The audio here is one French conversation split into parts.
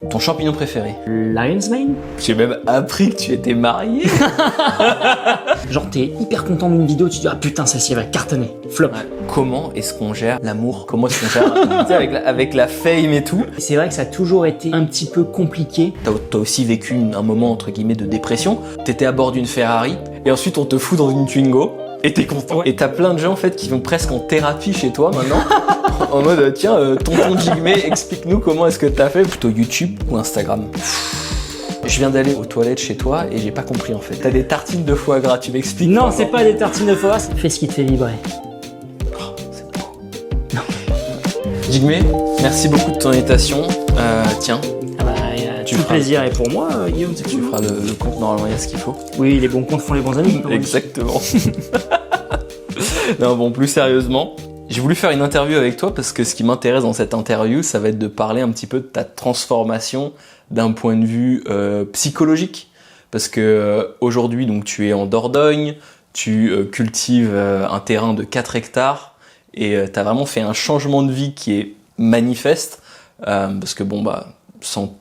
Ton champignon préféré? Lion's Mane. J'ai même appris que tu étais marié. Genre t'es hyper content d'une vidéo, tu te dis ah putain celle-ci va cartonner. Flop. Ouais. Comment est-ce qu'on gère l'amour? Comment est-ce qu'on gère tu sais, avec la fame et tout? C'est vrai que ça a toujours été un petit peu compliqué. T'as aussi vécu un moment entre guillemets de dépression. T'étais à bord d'une Ferrari et ensuite on te fout dans une Twingo et t'es content. Ouais. Et t'as plein de gens en fait qui vont presque en thérapie chez toi maintenant. En mode tiens tonton Jigme, explique-nous comment est-ce que t'as fait. Plutôt YouTube ou Instagram? Je viens d'aller aux toilettes chez toi et j'ai pas compris en fait. T'as des tartines de foie gras, tu m'expliques? Non, c'est pas des tartines de foie gras. Fais ce qui te fait vibrer. Oh, c'est beau. Non. Jigme, merci beaucoup de ton invitation. Tiens. Ah bah, tout le plaisir est pour moi, Guillaume. C'est tu feras le compte, normalement il y a ce qu'il faut. Oui, les bons comptes font les bons amis. Exactement. Non, bon, plus sérieusement, j'ai voulu faire une interview avec toi parce que ce qui m'intéresse dans cette interview, ça va être de parler un petit peu de ta transformation d'un point de vue psychologique. Parce que aujourd'hui, donc, tu es en Dordogne, tu cultives un terrain de 4 hectares et tu as vraiment fait un changement de vie qui est manifeste. Parce que bon, bah, sans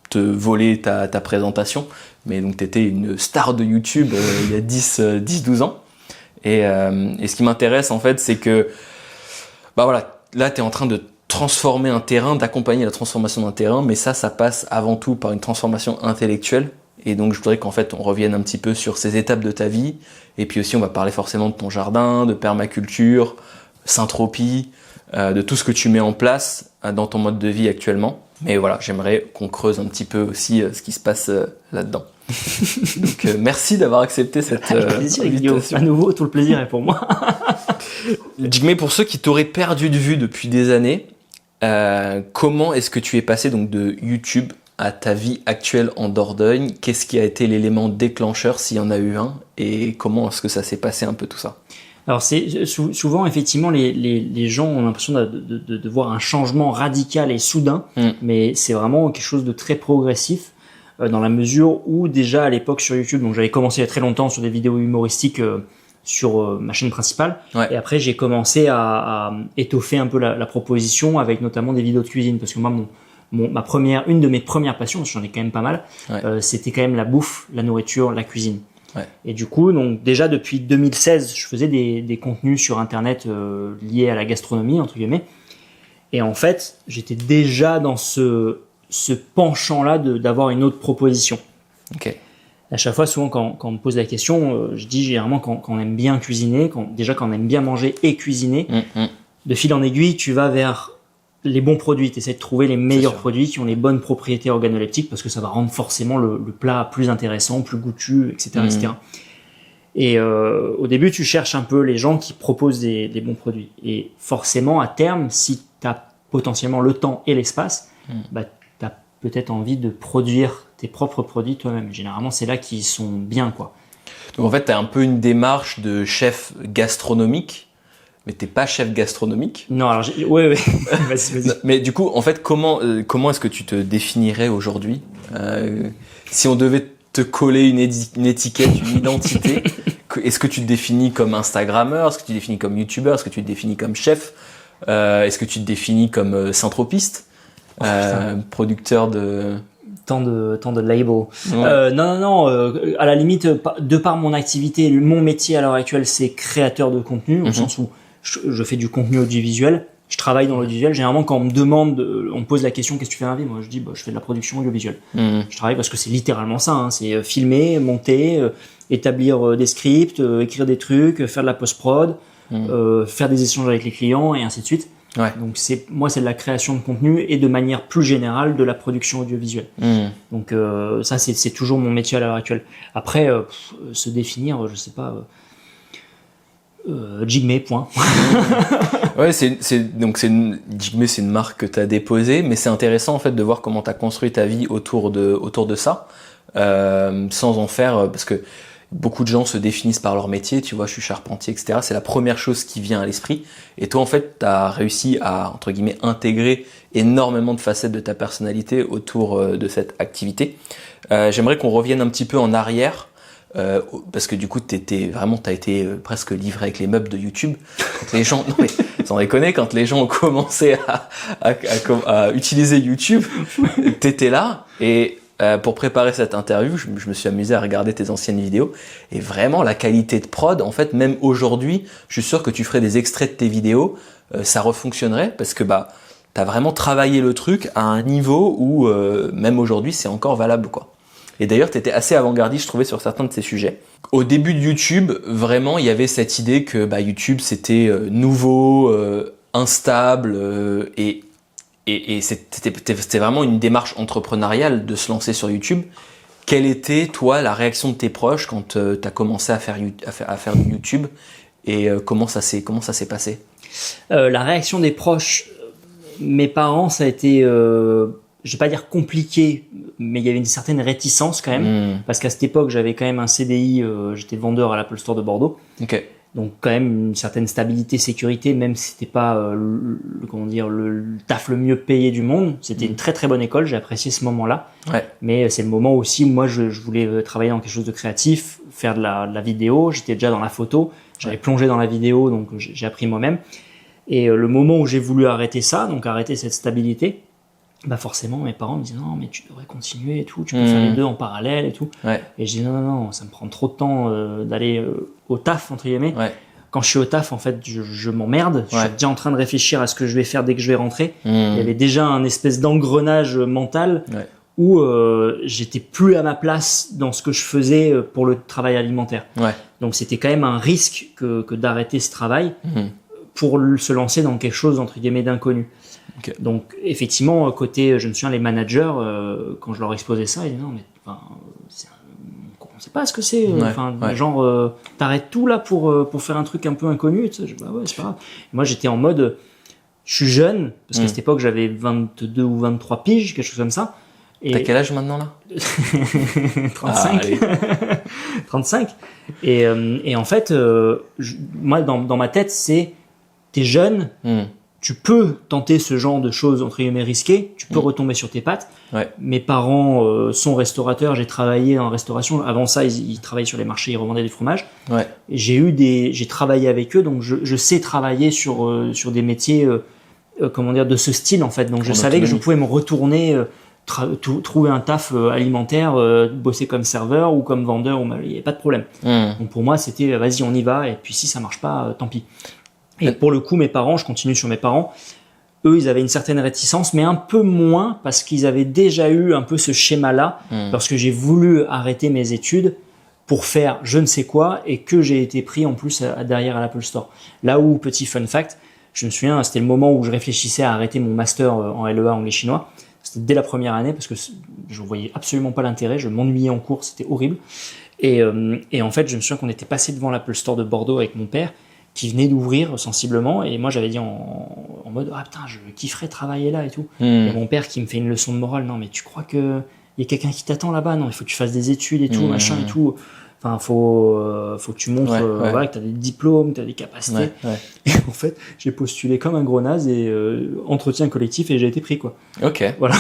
te voler ta présentation, mais donc tu étais une star de YouTube il y a 10-12 ans. Et ce qui m'intéresse en fait, c'est que bah voilà, là tu es en train de transformer un terrain, d'accompagner la transformation d'un terrain, mais ça passe avant tout par une transformation intellectuelle. Et donc je voudrais qu'en fait on revienne un petit peu sur ces étapes de ta vie. Et puis aussi on va parler forcément de ton jardin, de permaculture, Syntropie, de tout ce que tu mets en place dans ton mode de vie actuellement. Mais voilà, j'aimerais qu'on creuse un petit peu aussi ce qui se passe là-dedans. Donc merci d'avoir accepté cette invitation. À nouveau, tout le plaisir est pour moi. Jigme, pour ceux qui t'auraient perdu de vue depuis des années, comment est-ce que tu es passé donc de YouTube à ta vie actuelle en Dordogne? Qu'est-ce qui a été l'élément déclencheur, s'il y en a eu un, et comment est-ce que ça s'est passé un peu tout ça? Alors c'est souvent effectivement les gens ont l'impression de voir un changement radical et soudain, mais c'est vraiment quelque chose de très progressif dans la mesure où déjà à l'époque sur YouTube, donc j'avais commencé il y a très longtemps sur des vidéos humoristiques sur ma chaîne principale, ouais. Et après j'ai commencé à étoffer un peu la proposition avec notamment des vidéos de cuisine parce que moi une de mes premières passions, j'en ai quand même pas mal, ouais. C'était quand même la bouffe, la nourriture, la cuisine. Ouais. Et du coup, donc déjà depuis 2016, je faisais des contenus sur Internet liés à la gastronomie entre guillemets. Et en fait, j'étais déjà dans ce penchant-là d'avoir une autre proposition. Okay. À chaque fois, souvent quand on me pose la question, je dis généralement quand on aime bien cuisiner, quand on aime bien manger et cuisiner, de fil en aiguille, tu vas vers les bons produits, tu essaies de trouver les meilleurs produits qui ont les bonnes propriétés organoleptiques parce que ça va rendre forcément le plat plus intéressant, plus goûtu, etc. etc. Et au début, tu cherches un peu les gens qui proposent des bons produits. Et forcément, à terme, si tu as potentiellement le temps et l'espace, bah, tu as peut-être envie de produire tes propres produits toi-même. Généralement, c'est là qu'ils sont bien, quoi. Donc en fait, tu as un peu une démarche de chef gastronomique. Mais t'es pas chef gastronomique. Non, alors ouais. Vas-y. Mais du coup, en fait, comment est-ce que tu te définirais aujourd'hui si on devait te coller une étiquette, une identité? Est-ce que tu te définis comme Instagrammeur? Est-ce que tu te définis comme YouTubeur? Est-ce que tu te définis comme chef? Est-ce que tu te définis comme syntropiste? Producteur de... Tant de labels. Ouais. Non. À la limite, de par mon activité, mon métier à l'heure actuelle, c'est créateur de contenu, au sens où je fais du contenu audiovisuel. Je travaille dans l'audiovisuel. Généralement, quand on me demande, on me pose la question, qu'est-ce que tu fais dans la vie? Moi, je dis, bah, je fais de la production audiovisuelle. Je travaille parce que c'est littéralement ça, hein. C'est filmer, monter, établir des scripts, écrire des trucs, faire de la post-prod, faire des échanges avec les clients et ainsi de suite. Ouais. Donc c'est de la création de contenu et de manière plus générale de la production audiovisuelle. Donc ça c'est toujours mon métier à l'heure actuelle. Après se définir, je sais pas, Jigme, point. Ouais, Jigme, c'est une marque que tu as déposée, mais c'est intéressant en fait de voir comment tu as construit ta vie autour de ça, sans en faire, parce que beaucoup de gens se définissent par leur métier, tu vois, je suis charpentier, etc. C'est la première chose qui vient à l'esprit. Et toi, en fait, tu as réussi à, entre guillemets, intégrer énormément de facettes de ta personnalité autour de cette activité. J'aimerais qu'on revienne un petit peu en arrière, parce que du coup, t'as été presque livré avec les meubles de YouTube. Les gens, non mais, sans déconner, quand les gens ont commencé à utiliser YouTube, t'étais là. Et pour préparer cette interview, je me suis amusé à regarder tes anciennes vidéos. Et vraiment, la qualité de prod, en fait, même aujourd'hui, je suis sûr que tu ferais des extraits de tes vidéos, ça refonctionnerait parce que t'as vraiment travaillé le truc à un niveau où même aujourd'hui, c'est encore valable, quoi. Et d'ailleurs, tu étais assez avant-gardiste, je trouvais, sur certains de ces sujets. Au début de YouTube, vraiment, il y avait cette idée que YouTube, c'était nouveau, instable, et c'était vraiment une démarche entrepreneuriale de se lancer sur YouTube. Quelle était, toi, la réaction de tes proches quand tu as commencé à faire du YouTube, et comment ça s'est passé? La réaction des proches, mes parents, ça a été... je vais pas dire compliqué, mais il y avait une certaine réticence quand même, parce qu'à cette époque j'avais quand même un CDI, j'étais vendeur à l'Apple Store de Bordeaux, donc quand même une certaine stabilité, sécurité, même si c'était pas le taf le mieux payé du monde. C'était une très très bonne école, j'ai apprécié ce moment-là, mais c'est le moment aussi où moi je voulais travailler dans quelque chose de créatif, faire de la vidéo. J'étais déjà dans la photo, j'avais plongé dans la vidéo, donc j'ai appris moi-même, et le moment où j'ai voulu arrêter ça, donc arrêter cette stabilité, forcément mes parents me disaient non mais tu devrais continuer et tout, tu peux faire les deux en parallèle et tout, et je dis non, ça me prend trop de temps d'aller au taf entre guillemets. Quand je suis au taf, en fait je m'emmerde, je suis déjà en train de réfléchir à ce que je vais faire dès que je vais rentrer. Il y avait déjà un espèce d'engrenage mental où j'étais plus à ma place dans ce que je faisais pour le travail alimentaire. Donc c'était quand même un risque que d'arrêter ce travail pour se lancer dans quelque chose entre guillemets d'inconnu. Donc effectivement, côté, je me souviens, les managers, quand je leur exposais ça, ils disaient non mais on sait pas ce que c'est, genre t'arrêtes tout là pour faire un truc un peu inconnu, tu sais. C'est pas grave. Et moi j'étais en mode, je suis jeune, parce qu'à cette époque j'avais 22 ou 23 piges, quelque chose comme ça. T'as quel âge maintenant là? 35. 35. Et en fait, moi dans ma tête, c'est t'es jeune, tu peux tenter ce genre de choses entre guillemets risquées, tu peux retomber sur tes pattes. Mes parents sont restaurateurs, j'ai travaillé en restauration. Avant ça, ils travaillaient sur les marchés, ils revendaient des fromages. J'ai travaillé avec eux, donc je sais travailler sur des métiers de ce style en fait. Donc je savais que je pouvais me retourner, trouver un taf alimentaire, bosser comme serveur ou comme vendeur, il n'y avait pas de problème. Donc pour moi, c'était vas-y, on y va, et puis si ça marche pas, tant pis. Et pour le coup, mes parents, je continue sur mes parents, eux, ils avaient une certaine réticence, mais un peu moins parce qu'ils avaient déjà eu un peu ce schéma-là, lorsque j'ai voulu arrêter mes études pour faire je ne sais quoi, et que j'ai été pris en plus derrière à l'Apple Store. Là où, petit fun fact, je me souviens, c'était le moment où je réfléchissais à arrêter mon master en LEA anglais chinois. C'était dès la première année parce que je voyais absolument pas l'intérêt, je m'ennuyais en cours, c'était horrible. Et en fait, je me souviens qu'on était passé devant l'Apple Store de Bordeaux avec mon père, qui venait d'ouvrir sensiblement, et moi j'avais dit en mode putain, je kifferais travailler là et tout. Et mon père qui me fait une leçon de morale, non mais tu crois que il y a quelqu'un qui t'attend là-bas, non, il faut que tu fasses des études et tout, machin et tout, enfin faut que tu montres que t'as des diplômes, t'as des capacités. Et en fait j'ai postulé comme un gros naze, et entretien collectif, et j'ai été pris, quoi. Voilà.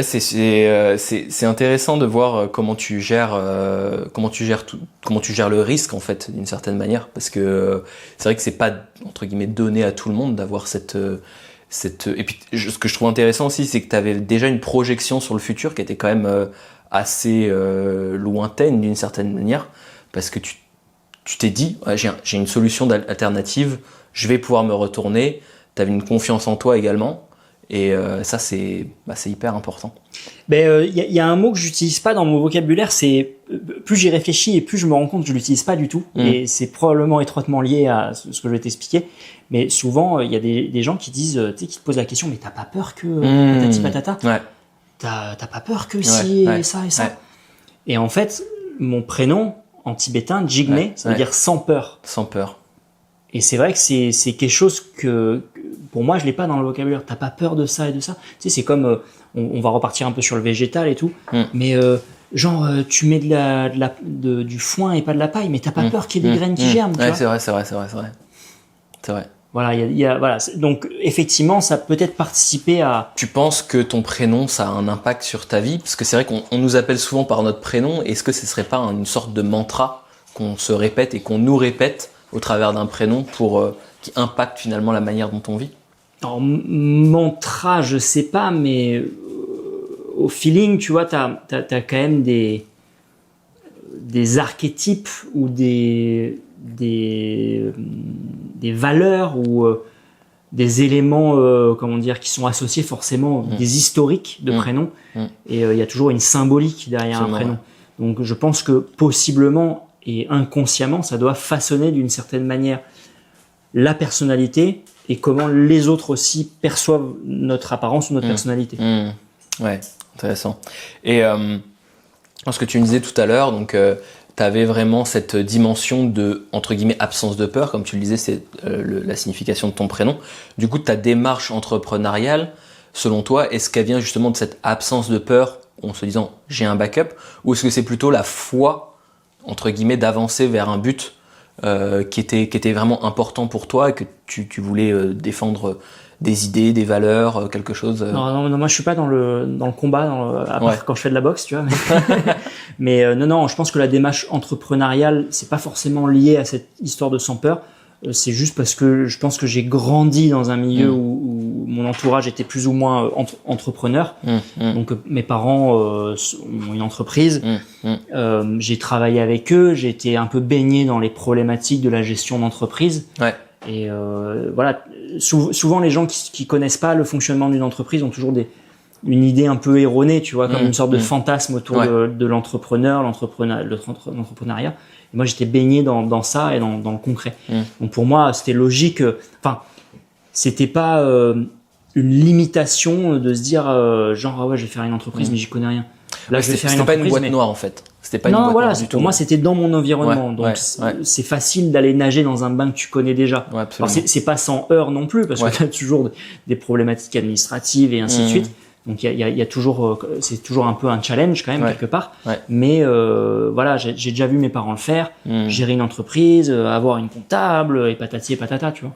C'est intéressant de voir comment tu gères le risque en fait, d'une certaine manière, parce que c'est vrai que c'est pas entre guillemets donné à tout le monde d'avoir cette et puis ce que je trouve intéressant aussi, c'est que tu avais déjà une projection sur le futur qui était quand même assez lointaine d'une certaine manière, parce que tu t'es dit j'ai une solution alternative, je vais pouvoir me retourner. Tu avais une confiance en toi également. Et ça, c'est hyper important. Y a un mot que j'utilise pas dans mon vocabulaire, c'est plus j'y réfléchis et plus je me rends compte que je l'utilise pas du tout. Et c'est probablement étroitement lié à ce que je vais t'expliquer. Mais souvent, il y a des gens qui disent, tu sais, qui te posent la question, mais t'as pas peur que patati patata, t'as pas peur que si et ça et ça. Et en fait, mon prénom en tibétain, Jigme, ça veut dire sans peur. Sans peur. Et c'est vrai que c'est quelque chose que pour moi je l'ai pas dans le vocabulaire. T'as pas peur de ça et de ça. Tu sais, c'est comme on va repartir un peu sur le végétal et tout, mais tu mets du foin et pas de la paille, mais t'as pas peur qu'il y ait des graines qui germent. C'est vrai. Voilà, voilà. Donc effectivement, ça peut être participé à. Tu penses que ton prénom, ça a un impact sur ta vie? Parce que c'est vrai qu'on nous appelle souvent par notre prénom. Est-ce que ce serait pas une sorte de mantra qu'on se répète et qu'on nous répète au travers d'un prénom pour qui impactent finalement la manière dont on vit? Alors, mantra, je sais pas, mais au feeling, tu vois, t'as quand même des archétypes ou des valeurs ou des éléments, comment dire, qui sont associés forcément, des historiques de prénoms. Et il y a toujours une symbolique derrière un prénom. Ouais. Donc, je pense que possiblement et inconsciemment, ça doit façonner d'une certaine manière la personnalité et comment les autres aussi perçoivent notre apparence ou notre personnalité. Ouais, intéressant. Et ce que tu me disais tout à l'heure, donc tu avais vraiment cette dimension de, entre guillemets, absence de peur, comme tu le disais, c'est la signification de ton prénom. Du coup, ta démarche entrepreneuriale, selon toi, est-ce qu'elle vient justement de cette absence de peur, en se disant j'ai un backup, ou est-ce que c'est plutôt la foi, entre guillemets, d'avancer vers un but qui était vraiment important pour toi et que tu voulais défendre des idées, des valeurs, quelque chose Non, moi je suis pas dans le combat, à part quand je fais de la boxe, tu vois. Mais non, je pense que la démarche entrepreneuriale, c'est pas forcément lié à cette histoire de sans peur. C'est juste parce que je pense que j'ai grandi dans un milieu où mon entourage était plus ou moins entrepreneur. Donc mes parents ont une entreprise. J'ai travaillé avec eux. J'ai été un peu baigné dans les problématiques de la gestion d'entreprise. Ouais. Et voilà, souvent les gens qui connaissent pas le fonctionnement d'une entreprise ont toujours une idée un peu erronée, tu vois, comme une sorte de fantasme autour de l'entrepreneuriat. Et moi, j'étais baigné dans ça et dans le concret. Donc pour moi, c'était logique. Enfin, c'était pas une limitation de se dire genre ah ouais, je vais faire une entreprise, mais j'y connais rien. Là, je vais faire c'était pas une boîte noire en fait. C'était pas une boîte noire du tout. Pour moi, c'était dans mon environnement. Donc c'est facile d'aller nager dans un bain que tu connais déjà. Alors c'est pas sans heurts non plus parce que tu as toujours des problématiques administratives et ainsi de suite. Donc il y a toujours c'est toujours un peu un challenge quand même quelque part. Mais voilà, j'ai déjà vu mes parents le faire, gérer une entreprise, avoir une comptable et patati et patata, tu vois.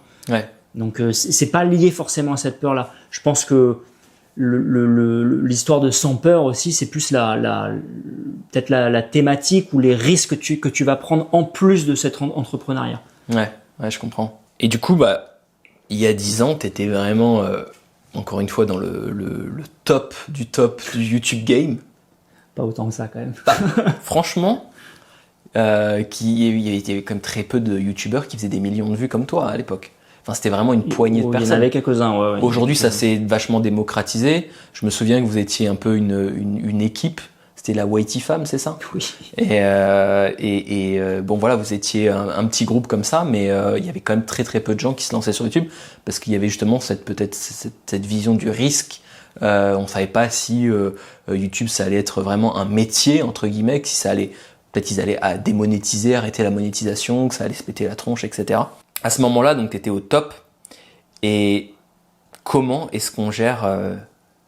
Donc c'est pas lié forcément à cette peur-là. Je pense que l'histoire de sans peur aussi, c'est plus peut-être la thématique ou les risques que tu vas prendre en plus de cet entrepreneuriat. Ouais, je comprends. Et du coup, il y a 10 ans, t'étais vraiment encore une fois dans le top du YouTube game. Pas autant que ça quand même. Franchement, il y avait quand même très peu de YouTubeurs qui faisaient des millions de vues comme toi à l'époque. Enfin, c'était vraiment une poignée de personnes. Il y en avait quelques-uns. Aujourd'hui, ça s'est vachement démocratisé. Je me souviens que vous étiez un peu une équipe. C'était la Whitey Fam, c'est ça? Oui. Et bon voilà, vous étiez un petit groupe comme ça, mais il y avait quand même très très peu de gens qui se lançaient sur YouTube parce qu'il y avait justement cette vision du risque. On savait pas si YouTube ça allait être vraiment un métier entre guillemets, si ça allait peut-être ils allaient démonétiser, arrêter la monétisation, que ça allait se péter la tronche, etc. À ce moment-là, donc tu étais au top. Et comment est-ce qu'on gère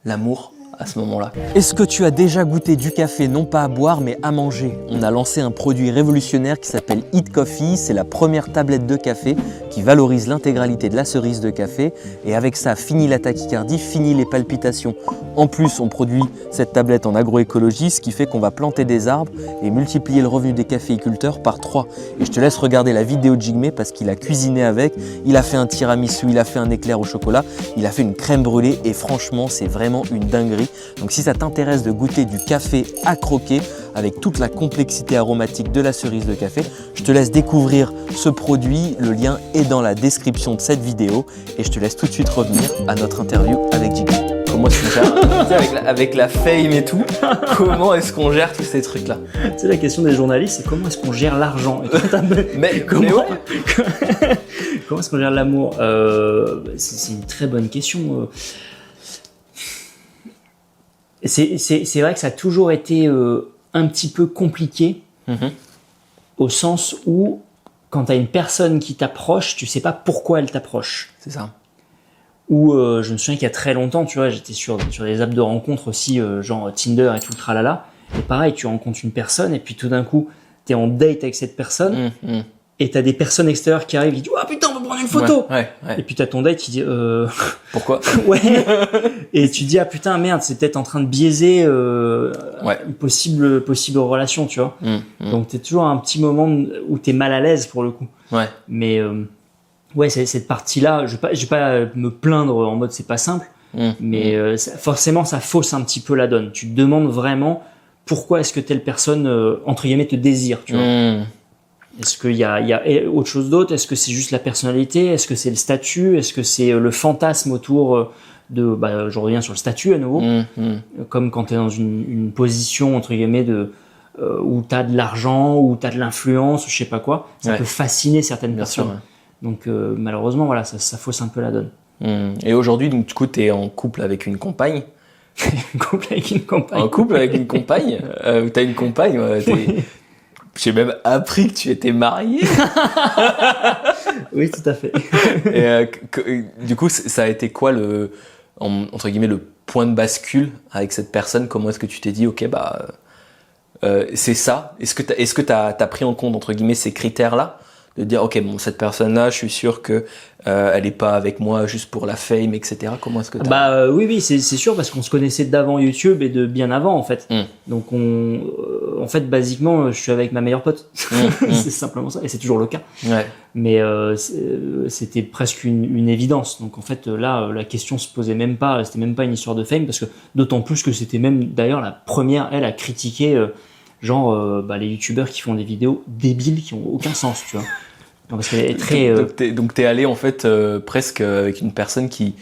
l'amour à ce moment-là? Est-ce que tu as déjà goûté du café, non pas à boire, mais à manger? On a lancé un produit révolutionnaire qui s'appelle Eat Coffee. C'est la première tablette de café qui valorise l'intégralité de la cerise de café. Et avec ça, fini la tachycardie, fini les palpitations. En plus, on produit cette tablette en agroécologie, ce qui fait qu'on va planter des arbres et multiplier le revenu des caféiculteurs par 3. Et je te laisse regarder la vidéo de Jigme parce qu'il a cuisiné avec. Il a fait un tiramisu, il a fait un éclair au chocolat, il a fait une crème brûlée et franchement, c'est vraiment une dinguerie. Donc si ça t'intéresse de goûter du café à croquer avec toute la complexité aromatique de la cerise de café, je te laisse découvrir ce produit. Le lien est dans la description de cette vidéo et je te laisse tout de suite revenir à notre interview avec Jigme. Comment tu gères avec la fame et tout? Comment est-ce qu'on gère tous ces trucs-là? C'est la question des journalistes, c'est comment est-ce qu'on gère l'argent? Comment est-ce qu'on gère l'amour? C'est une très bonne question. C'est vrai que ça a toujours été un petit peu compliqué au sens où quand tu as une personne qui t'approche, tu sais pas pourquoi elle t'approche. C'est ça. Ou je me souviens qu'il y a très longtemps, tu vois, j'étais sur des apps de rencontres aussi, genre Tinder et tout le tralala. Et pareil, tu rencontres une personne et puis tout d'un coup, tu es en date avec cette personne et tu as des personnes extérieures qui arrivent et qui disent « Oh putain, on va prendre une photo !» Et puis tu as ton date qui dit Pourquoi? Ouais. Et tu dis « Ah putain, merde, c'est peut-être en train de biaiser une possible relation, tu vois. Donc tu es toujours à un petit moment où tu es mal à l'aise pour le coup. Mais Ouais, c'est cette partie-là. Je vais pas me plaindre en mode c'est pas simple, mais forcément ça fausse un petit peu la donne. Tu te demandes vraiment pourquoi est-ce que telle personne entre guillemets te désire, tu vois. Est-ce qu'il y a autre chose d'autre? Est-ce que c'est juste la personnalité? Est-ce que c'est le statut? Est-ce que c'est le fantasme autour de je reviens sur le statut à nouveau, comme quand tu es dans une position entre guillemets de où tu as de l'argent, où tu as de l'influence, je sais pas quoi, ça peut fasciner certaines personnes. Sûr, ouais. Donc malheureusement voilà, ça fausse un peu la donne. Et aujourd'hui, donc du coup, tu es en couple avec une compagne. Un couple avec une compagne. En couple avec une compagne. T'as une compagne. J'ai même appris que tu étais marié. Oui, tout à fait. Et du coup, ça a été quoi entre guillemets le point de bascule avec cette personne? Comment est-ce que tu t'es dit, ok, c'est ça? Est-ce que t'as pris en compte entre guillemets ces critères-là? De dire, ok, bon, cette personne-là, je suis sûr que elle est pas avec moi juste pour la fame, etc. Comment est-ce que t'as... Oui, c'est sûr parce qu'on se connaissait d'avant YouTube et de bien avant en fait. Donc en fait, basiquement, je suis avec ma meilleure pote. C'est simplement ça, et c'est toujours le cas. Ouais. Mais c'était presque une évidence. Donc en fait, là, la question se posait même pas. C'était même pas une histoire de fame parce que d'autant plus que c'était même d'ailleurs la première, elle, à critiquer les youtubeurs qui font des vidéos débiles qui ont aucun sens, tu vois. Non, parce qu'elle est très. Donc t'es allé en fait presque avec une personne qui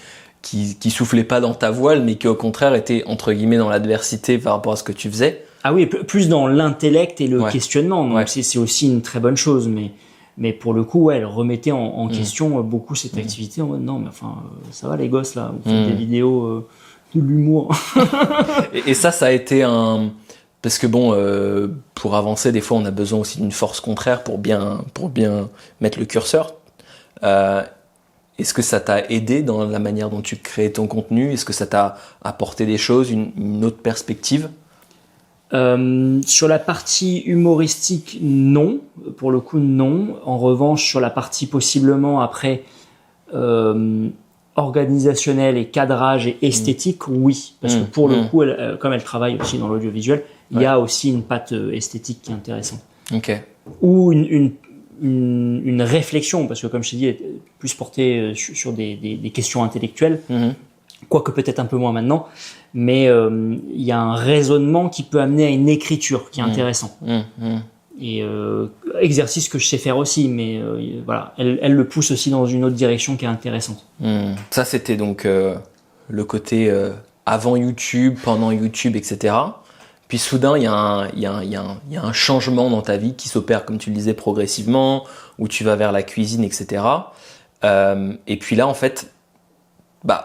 soufflait pas dans ta voile, mais qui au contraire était entre guillemets dans l'adversité par rapport à ce que tu faisais. Ah oui, plus dans l'intellect et le questionnement. Donc c'est aussi une très bonne chose, mais pour le coup, elle remettait en question beaucoup cette activité. En mode non, mais enfin, ça va les gosses là, vous faites des vidéos de l'humour. et ça a été un... Parce que bon, pour avancer, des fois, on a besoin aussi d'une force contraire pour bien mettre le curseur. Est-ce que ça t'a aidé dans la manière dont tu crées ton contenu? Est-ce que ça t'a apporté des choses, une autre perspective? Sur la partie humoristique, non. Pour le coup, non. En revanche, sur la partie possiblement après organisationnelle et cadrage et esthétique, oui. Parce que pour le coup, comme elle travaille aussi dans l'audiovisuel, il y a aussi une patte esthétique qui est intéressante. Ok. Ou une réflexion, parce que comme je t'ai dit, elle est plus portée sur des questions intellectuelles, quoique peut-être un peu moins maintenant, mais il y a un raisonnement qui peut amener à une écriture qui est intéressant. Et exercice que je sais faire aussi, mais voilà, elle le pousse aussi dans une autre direction qui est intéressante. Ça, c'était donc le côté avant YouTube, pendant YouTube, etc. Puis soudain, il y a un changement dans ta vie qui s'opère, comme tu le disais, progressivement, où tu vas vers la cuisine, etc. Et puis là, en fait,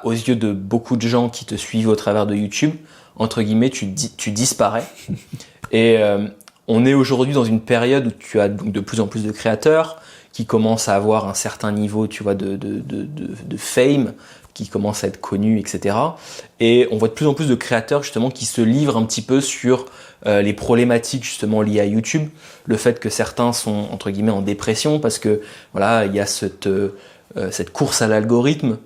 aux yeux de beaucoup de gens qui te suivent au travers de YouTube, entre guillemets, tu disparais. Et on est aujourd'hui dans une période où tu as donc de plus en plus de créateurs qui commencent à avoir un certain niveau, tu vois, de fame, qui commencent à être connus, etc. Et on voit de plus en plus de créateurs justement qui se livrent un petit peu sur les problématiques justement liées à YouTube, le fait que certains sont entre guillemets en dépression parce que voilà, il y a cette course à l'algorithme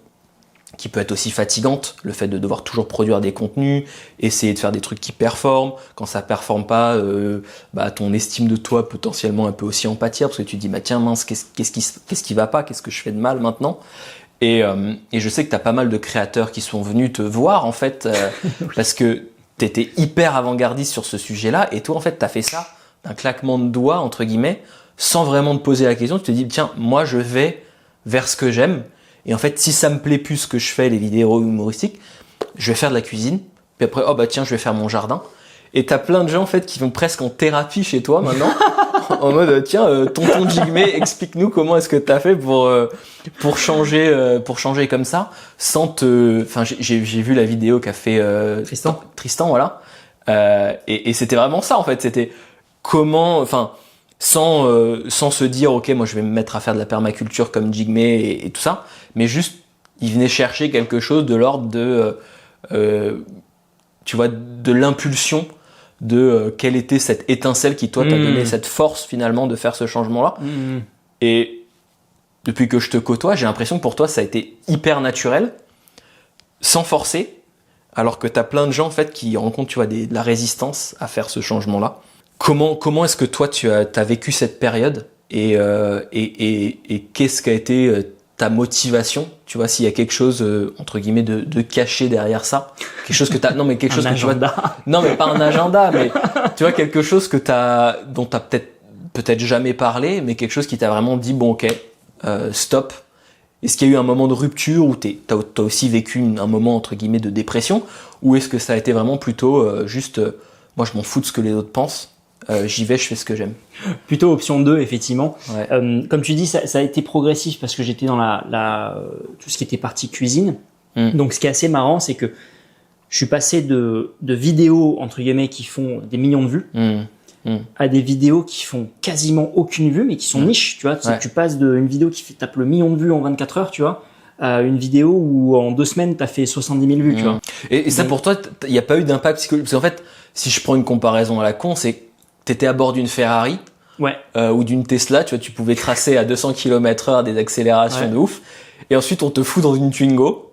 qui peut être aussi fatigante, le fait de devoir toujours produire des contenus, essayer de faire des trucs qui performent. Quand ça performe pas, ton estime de toi potentiellement un peu aussi en pâtir parce que tu te dis tiens mince, qu'est-ce qui va pas, qu'est-ce que je fais de mal maintenant? Et je sais que tu as pas mal de créateurs qui sont venus te voir en fait parce que tu étais hyper avant-gardiste sur ce sujet-là et toi en fait tu as fait ça d'un claquement de doigts entre guillemets sans vraiment te poser la question. Tu te dis tiens, moi je vais vers ce que j'aime et en fait si ça me plaît plus ce que je fais, les vidéos humoristiques, je vais faire de la cuisine. Puis après tiens, je vais faire mon jardin. Et t'as plein de gens en fait qui vont presque en thérapie chez toi maintenant, en mode tiens tonton Jigmé, explique-nous comment est-ce que t'as fait pour changer comme ça, sans te, enfin j'ai vu la vidéo qu'a fait Tristan voilà, et c'était vraiment ça en fait, c'était comment, enfin sans se dire ok moi je vais me mettre à faire de la permaculture comme Jigmé et tout ça, mais juste il venait chercher quelque chose de l'ordre de tu vois, de l'impulsion de quelle était cette étincelle qui toi t'a donné cette force finalement de faire ce changement-là. Et depuis que je te côtoie, j'ai l'impression que pour toi ça a été hyper naturel, sans forcer, alors que t'as plein de gens en fait qui rencontrent tu vois de la résistance à faire ce changement-là. Comment est-ce que toi tu as vécu cette période et qu'est-ce qu'a été ta motivation, tu vois, s'il y a quelque chose entre guillemets de caché derrière ça, quelque chose que t'as, non mais quelque chose que tu vois, non mais pas un agenda, mais tu vois quelque chose que dont t'as peut-être jamais parlé, mais quelque chose qui t'a vraiment dit bon ok, stop. Est-ce qu'il y a eu un moment de rupture où t'as aussi vécu un moment entre guillemets de dépression, ou est-ce que ça a été vraiment plutôt juste moi je m'en fous de ce que les autres pensent, j'y vais, je fais ce que j'aime. Plutôt option 2, effectivement. Ouais. Comme tu dis, ça a été progressif parce que j'étais dans tout ce qui était partie cuisine. Donc, ce qui est assez marrant, c'est que je suis passé de vidéos, entre guillemets, qui font des millions de vues à des vidéos qui font quasiment aucune vue, mais qui sont niches, tu vois. Ouais. Tu passes d'une vidéo qui tape le million de vues en 24 heures, tu vois, à une vidéo où en 2 semaines, t'as fait 70 000 vues, tu vois. Et ça, pour toi, il n'y a pas eu d'impact psychologique? Parce qu'en fait, si je prends une comparaison à la con, c'est que t'étais à bord d'une Ferrari ou d'une Tesla, tu vois, tu pouvais tracer à 200 km/h des accélérations de ouf, et ensuite on te fout dans une Twingo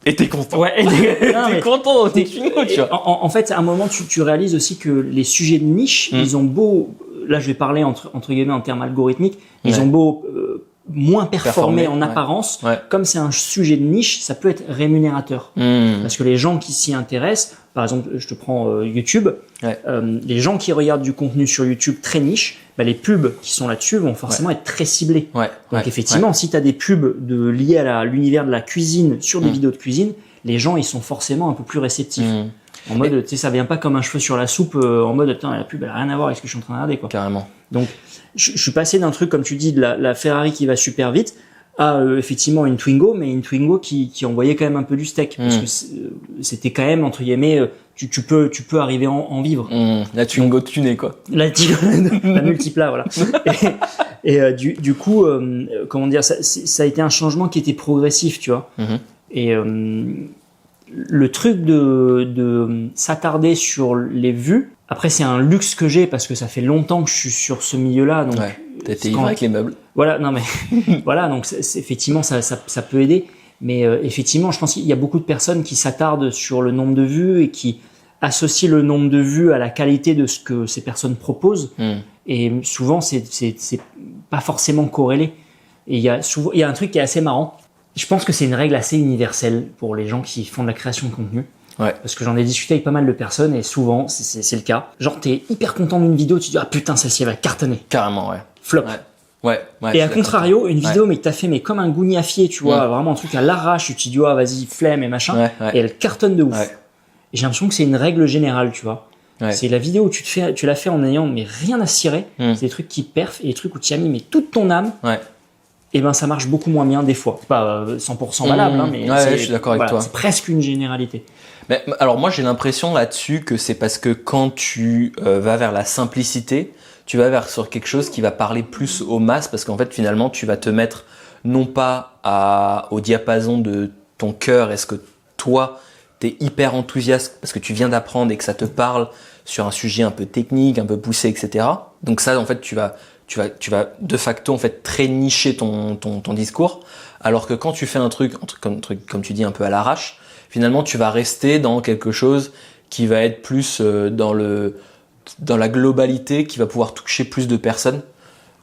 et t'es content. Ouais, t'es content dans une Twingo, tu vois. En fait, à un moment, tu réalises aussi que les sujets de niche, ils ont beau, là je vais parler entre guillemets en termes algorithmiques, ils ont beau moins performer en apparence, comme c'est un sujet de niche, ça peut être rémunérateur. Parce que les gens qui s'y intéressent, par exemple, je te prends YouTube, les gens qui regardent du contenu sur YouTube très niche, bah, les pubs qui sont là-dessus vont forcément être très ciblés. Donc effectivement, si tu as des pubs liées à l'univers de la cuisine sur des vidéos de cuisine, les gens ils sont forcément un peu plus réceptifs. En mode, tu sais, ça vient pas comme un cheveu sur la soupe, en mode, putain, la pub elle a rien à voir avec ce que je suis en train de regarder, quoi. Carrément. Donc, je suis passé d'un truc, comme tu dis, de la Ferrari qui va super vite, à effectivement une Twingo, mais une Twingo qui envoyait quand même un peu du steak, parce que c'était quand même, entre guillemets, tu peux arriver en vivre. La Twingo tunée, quoi. La multiplat, voilà. Et du coup, comment dire, ça a été un changement qui était progressif, tu vois. Et le truc de s'attarder sur les vues, après c'est un luxe que j'ai parce que ça fait longtemps que je suis sur ce milieu-là, donc t'as été ivre avec les meubles. Voilà, non mais voilà, donc effectivement ça peut aider, mais effectivement je pense qu'il y a beaucoup de personnes qui s'attardent sur le nombre de vues et qui associent le nombre de vues à la qualité de ce que ces personnes proposent, et souvent c'est pas forcément corrélé. Et il y a un truc qui est assez marrant. Je pense que c'est une règle assez universelle pour les gens qui font de la création de contenu. Parce que j'en ai discuté avec pas mal de personnes et souvent c'est le cas. Genre t'es hyper content d'une vidéo, tu te dis ah putain celle-ci elle va cartonner. Carrément, Flop. Et à contrario, une vidéo mais que t'as fait mais comme un gougnafier, tu vois, vraiment un truc à l'arrache, tu te dis ah vas-y flemme et machin, et elle cartonne de ouf. Et j'ai l'impression que c'est une règle générale, tu vois. C'est la vidéo où tu l'as fait en ayant mais rien à cirer. C'est des trucs qui perfent et des trucs où tu as mis mais toute ton âme. Et ben ça marche beaucoup moins bien des fois. C'est pas 100% valable, hein, mais je suis d'accord avec toi. C'est presque une généralité. Mais alors moi j'ai l'impression là-dessus que c'est parce que quand tu vas vers la simplicité, tu vas sur quelque chose qui va parler plus aux masses, parce qu'en fait finalement tu vas te mettre non pas au diapason de ton cœur, est-ce que toi t'es hyper enthousiaste parce que tu viens d'apprendre et que ça te parle sur un sujet un peu technique, un peu poussé, etc. Donc ça en fait tu vas de facto en fait très nicher ton discours, alors que quand tu fais un truc comme tu dis un peu à l'arrache, finalement tu vas rester dans quelque chose qui va être plus dans la globalité, qui va pouvoir toucher plus de personnes.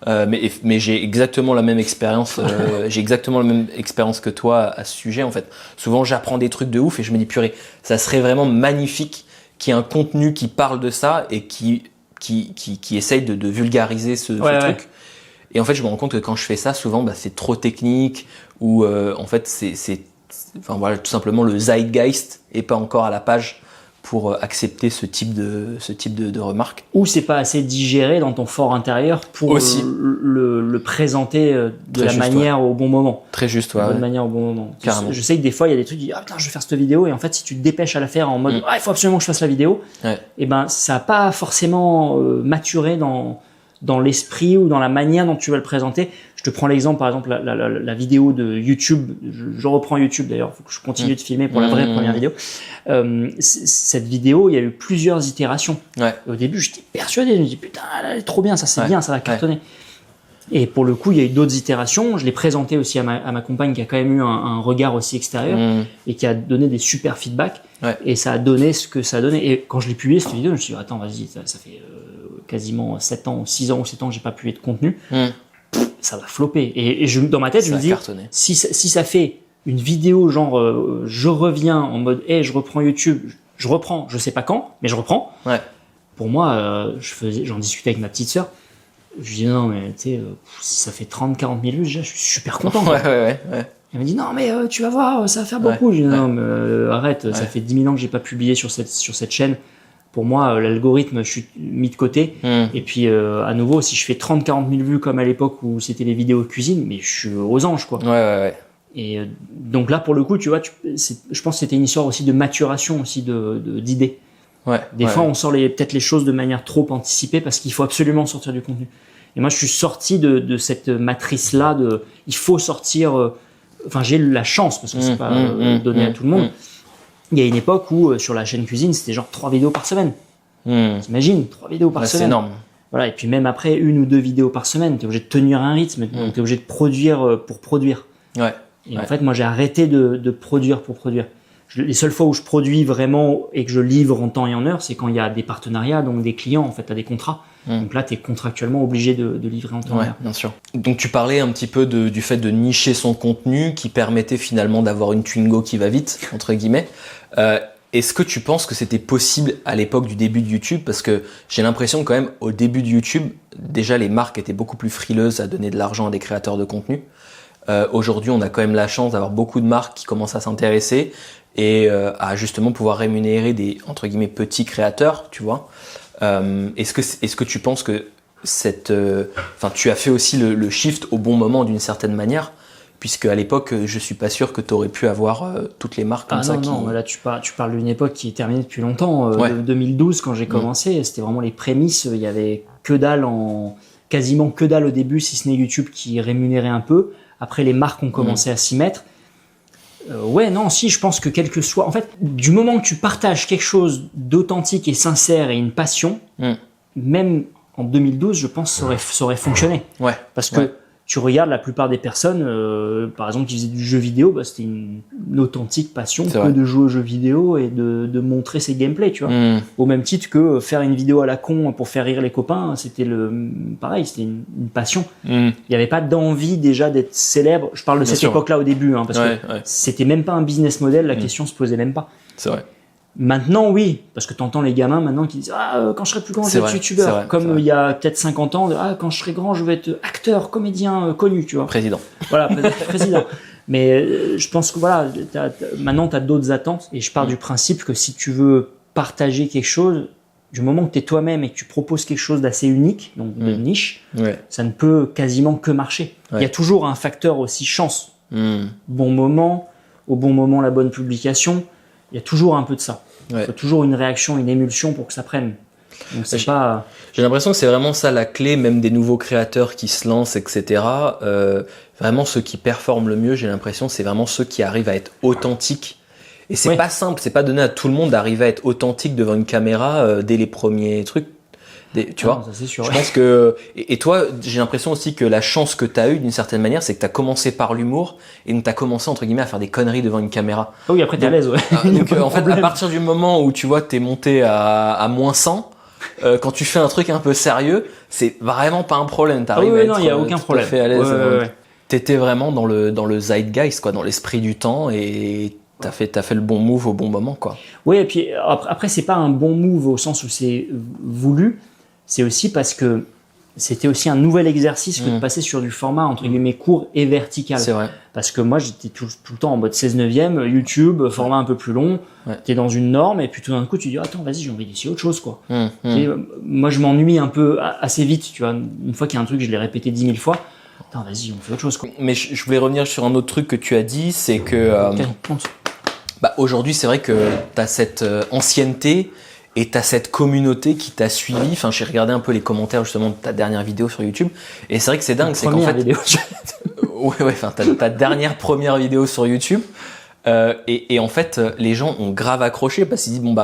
Mais j'ai exactement la même expérience. J'ai exactement la même expérience que toi à ce sujet en fait. Souvent j'apprends des trucs de ouf et je me dis purée, ça serait vraiment magnifique qu'il y ait un contenu qui parle de ça et qui essaye de vulgariser ce truc. Et en fait je me rends compte que quand je fais ça souvent c'est trop technique, ou en fait c'est tout simplement le zeitgeist est pas encore à la page pour accepter ce type de remarques. Ou c'est pas assez digéré dans ton fort intérieur pour aussi le présenter de la manière au bon moment. Très juste, de bonne manière au bon moment. Carrément. Je sais que des fois il y a des trucs, tu dis ah putain je vais faire cette vidéo, et en fait si tu te dépêches à la faire en mode il faut absolument que je fasse la vidéo, et ben ça a pas forcément maturé dans l'esprit ou dans la manière dont tu vas le présenter. Je te prends l'exemple, par exemple, la vidéo de YouTube. Je reprends YouTube d'ailleurs, il faut que je continue de filmer pour la vraie première vidéo. Cette vidéo, il y a eu plusieurs itérations. Au début, j'étais persuadé, je me dis putain, elle est trop bien, ça c'est bien, ça va cartonner. Et pour le coup, il y a eu d'autres itérations. Je l'ai présenté aussi à ma compagne qui a quand même eu un regard aussi extérieur et qui a donné des super feedbacks. Et ça a donné ce que ça a donné. Et quand je l'ai publié cette vidéo, je me suis dit attends, vas-y, ça fait quasiment 7 ans, 6 ans ou 7 ans que j'ai pas publié de contenu. ça va flopper. Et dans ma tête, je me dis, si ça fait une vidéo genre je reviens en mode hey, je reprends YouTube, je reprends, je sais pas quand, mais je reprends. Ouais. Pour moi, j'en discutais avec ma petite sœur. Je lui dis non mais tu sais, si ça fait 30-40 000 vues déjà, je suis super content. Ouais. Elle m'a dit non mais tu vas voir, ça va faire beaucoup. Je dis non mais arrête, ça fait 10 000 ans que j'ai pas publié sur cette chaîne. Pour moi, l'algorithme, je suis mis de côté. Et puis, à nouveau, si je fais 30-40 000 vues comme à l'époque où c'était les vidéos de cuisine, mais je suis aux anges, quoi. Ouais. Et donc là, pour le coup, tu vois, je pense que c'était une histoire aussi de maturation aussi d'idées. Ouais. Des fois, on sort peut-être les choses de manière trop anticipée parce qu'il faut absolument sortir du contenu. Et moi, je suis sorti de cette matrice-là il faut sortir. Enfin, j'ai eu la chance parce que c'est pas donné à tout le monde. Il y a une époque où sur la chaîne cuisine, c'était genre 3 vidéos par semaine. T'imagines, 3 vidéos par semaine. C'est énorme. Voilà, et puis même après 1 ou 2 vidéos par semaine, t'es obligé de tenir un rythme, donc t'es obligé de produire pour produire. Ouais. Et en fait, moi, j'ai arrêté de produire pour produire. Les seules fois où je produis vraiment et que je livre en temps et en heure, c'est quand il y a des partenariats, donc des clients, en fait, t'as des contrats. Donc là, t'es contractuellement obligé de livrer en temps et en heure. Bien sûr. Donc tu parlais un petit peu du fait de nicher son contenu qui permettait finalement d'avoir une Twingo qui va vite, entre guillemets. Est-ce que tu penses que c'était possible à l'époque du début de YouTube? Parce que j'ai l'impression que quand même au début de YouTube, déjà les marques étaient beaucoup plus frileuses à donner de l'argent à des créateurs de contenu. Aujourd'hui, on a quand même la chance d'avoir beaucoup de marques qui commencent à s'intéresser et à justement pouvoir rémunérer des entre guillemets petits créateurs, tu vois. Est-ce que tu penses que tu as fait aussi le shift au bon moment d'une certaine manière, puisque à l'époque, je suis pas sûr que tu aurais pu avoir toutes les marques comme ça. Non, là tu parles d'une époque qui est terminée depuis longtemps. 2012, quand j'ai commencé, c'était vraiment les prémices. Il y avait quasiment que dalle au début, si ce n'est YouTube qui rémunérait un peu. Après, les marques ont commencé à s'y mettre. Je pense que quel que soit... En fait, du moment que tu partages quelque chose d'authentique et sincère et une passion, même en 2012, je pense que ça aurait fonctionné. Ouais. Parce que tu regardes la plupart des personnes, par exemple, qui faisaient du jeu vidéo, c'était une authentique passion de jouer aux jeux vidéo et de montrer ses gameplays, tu vois. Au même titre que faire une vidéo à la con pour faire rire les copains, c'était pareil, c'était une passion. Il n'y avait pas d'envie déjà d'être célèbre. Je parle de cette époque-là au début, parce que c'était même pas un business model, la question se posait même pas. C'est vrai. Maintenant, oui, parce que t'entends les gamins maintenant qui disent quand je serai plus grand, je vais être youtubeur. Comme il y a peut-être 50 ans, quand je serai grand, je vais être acteur, comédien connu, tu vois. Président. Voilà, président. Mais je pense que maintenant t'as d'autres attentes et je pars du principe que si tu veux partager quelque chose, du moment que t'es toi-même et que tu proposes quelque chose d'assez unique, donc de niche, ça ne peut quasiment que marcher. Il y a toujours un facteur aussi chance. Bon moment, au bon moment la bonne publication. Il y a toujours un peu de ça. Il faut toujours une réaction, une émulsion pour que ça prenne. Donc J'ai l'impression que c'est vraiment ça la clé, même des nouveaux créateurs qui se lancent, etc. Vraiment ceux qui performent le mieux, j'ai l'impression, c'est vraiment ceux qui arrivent à être authentiques. Et c'est pas simple, c'est pas donné à tout le monde d'arriver à être authentique devant une caméra dès les premiers trucs. Tu vois, ça, c'est sûr, je pense que et toi, j'ai l'impression aussi que la chance que tu as eue d'une certaine manière, c'est que tu as commencé par l'humour et donc tu as commencé entre guillemets à faire des conneries devant une caméra. Ah oui, après tu es à l'aise, donc en fait, à partir du moment où tu vois que tu es monté à moins 100, quand tu fais un truc un peu sérieux, c'est vraiment pas un problème, t'arrives à être non, il y a aucun problème. Fait à l'aise. T'étais vraiment dans le zeitgeist quoi, dans l'esprit du temps et t'as fait le bon move au bon moment quoi. Oui, et puis après c'est pas un bon move au sens où c'est voulu. C'est aussi parce que c'était aussi un nouvel exercice que de passer sur du format entre guillemets court et vertical. C'est vrai. Parce que moi j'étais tout le temps en mode 16/9, YouTube, format un peu plus long. T'es dans une norme et puis tout d'un coup tu dis attends vas-y j'ai envie d'essayer autre chose quoi. Et, moi je m'ennuie un peu assez vite tu vois. Une fois qu'il y a un truc je l'ai répété 10 000 fois. Attends vas-y on fait autre chose quoi. Mais je voulais revenir sur un autre truc que tu as dit, c'est que aujourd'hui c'est vrai que t'as cette ancienneté. Et t'as cette communauté qui t'a suivi. Enfin, j'ai regardé un peu les commentaires justement de ta dernière vidéo sur YouTube. Et c'est vrai que c'est dingue, c'est qu'en fait, enfin ta dernière première vidéo sur YouTube. Et en fait, les gens ont grave accroché parce qu'ils disent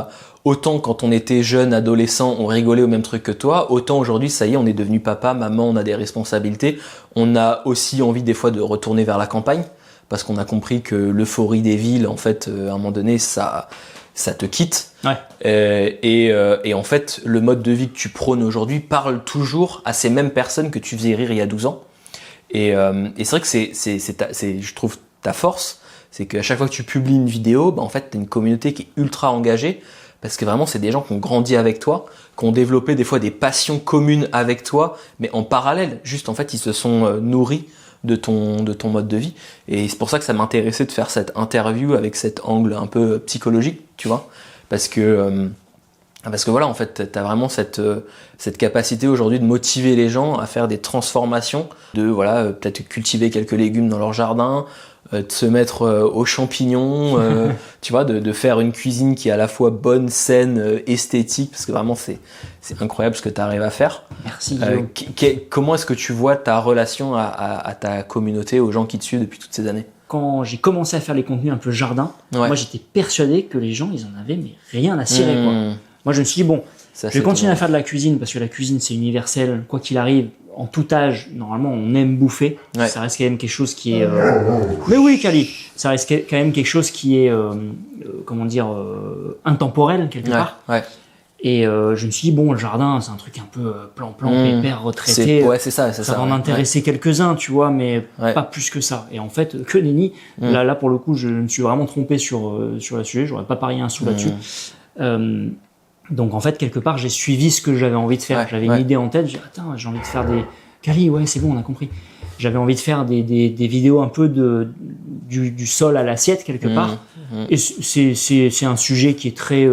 autant quand on était jeune, adolescent, on rigolait au même truc que toi. Autant aujourd'hui, ça y est, on est devenu papa, maman, on a des responsabilités. On a aussi envie des fois de retourner vers la campagne parce qu'on a compris que l'euphorie des villes, en fait, à un moment donné, ça te quitte. Et en fait, le mode de vie que tu prônes aujourd'hui parle toujours à ces mêmes personnes que tu faisais rire il y a 12 ans. Et c'est vrai que je trouve ta force, c'est qu'à chaque fois que tu publies une vidéo, en fait, t'as une communauté qui est ultra engagée, parce que vraiment, c'est des gens qui ont grandi avec toi, qui ont développé des fois des passions communes avec toi, mais en parallèle, juste en fait, ils se sont nourris de ton mode de vie. Et c'est pour ça que ça m'intéressait de faire cette interview avec cet angle un peu psychologique, tu vois, parce que voilà, en fait, t'as vraiment cette capacité aujourd'hui de motiver les gens à faire des transformations, de voilà, peut-être cultiver quelques légumes dans leur jardin, de se mettre aux champignons, tu vois, de faire une cuisine qui est à la fois bonne, saine, esthétique, parce que vraiment c'est incroyable ce que tu arrives à faire. Merci. Comment est-ce que tu vois ta relation à ta communauté, aux gens qui te suivent depuis toutes ces années? Quand j'ai commencé à faire les contenus un peu jardin, moi j'étais persuadé que les gens ils en avaient mais rien à cirer quoi. Moi je me suis dit bon, je vais continuer à faire de la cuisine parce que la cuisine c'est universel, quoi qu'il arrive. En tout âge, normalement, on aime bouffer. Ouais. Ça reste quand même quelque chose qui est. Mais oui, Kali, ça reste quand même quelque chose qui est, comment dire, intemporel quelque part. Ouais. Et je me suis dit bon, le jardin, c'est un truc un peu plan-plan, pépère, retraité. C'est ça. Ça va en intéresser quelques-uns, tu vois, mais pas plus que ça. Et en fait, que nenni. Là, pour le coup, je me suis vraiment trompé sur le sujet. J'aurais pas parié un sou là-dessus. Donc en fait quelque part j'ai suivi ce que j'avais envie de faire. J'avais une idée en tête. J'ai dit attends, j'ai envie de faire des Kali, ouais c'est bon, on a compris. J'avais envie de faire des vidéos un peu du sol à l'assiette quelque part. Et c'est un sujet qui est très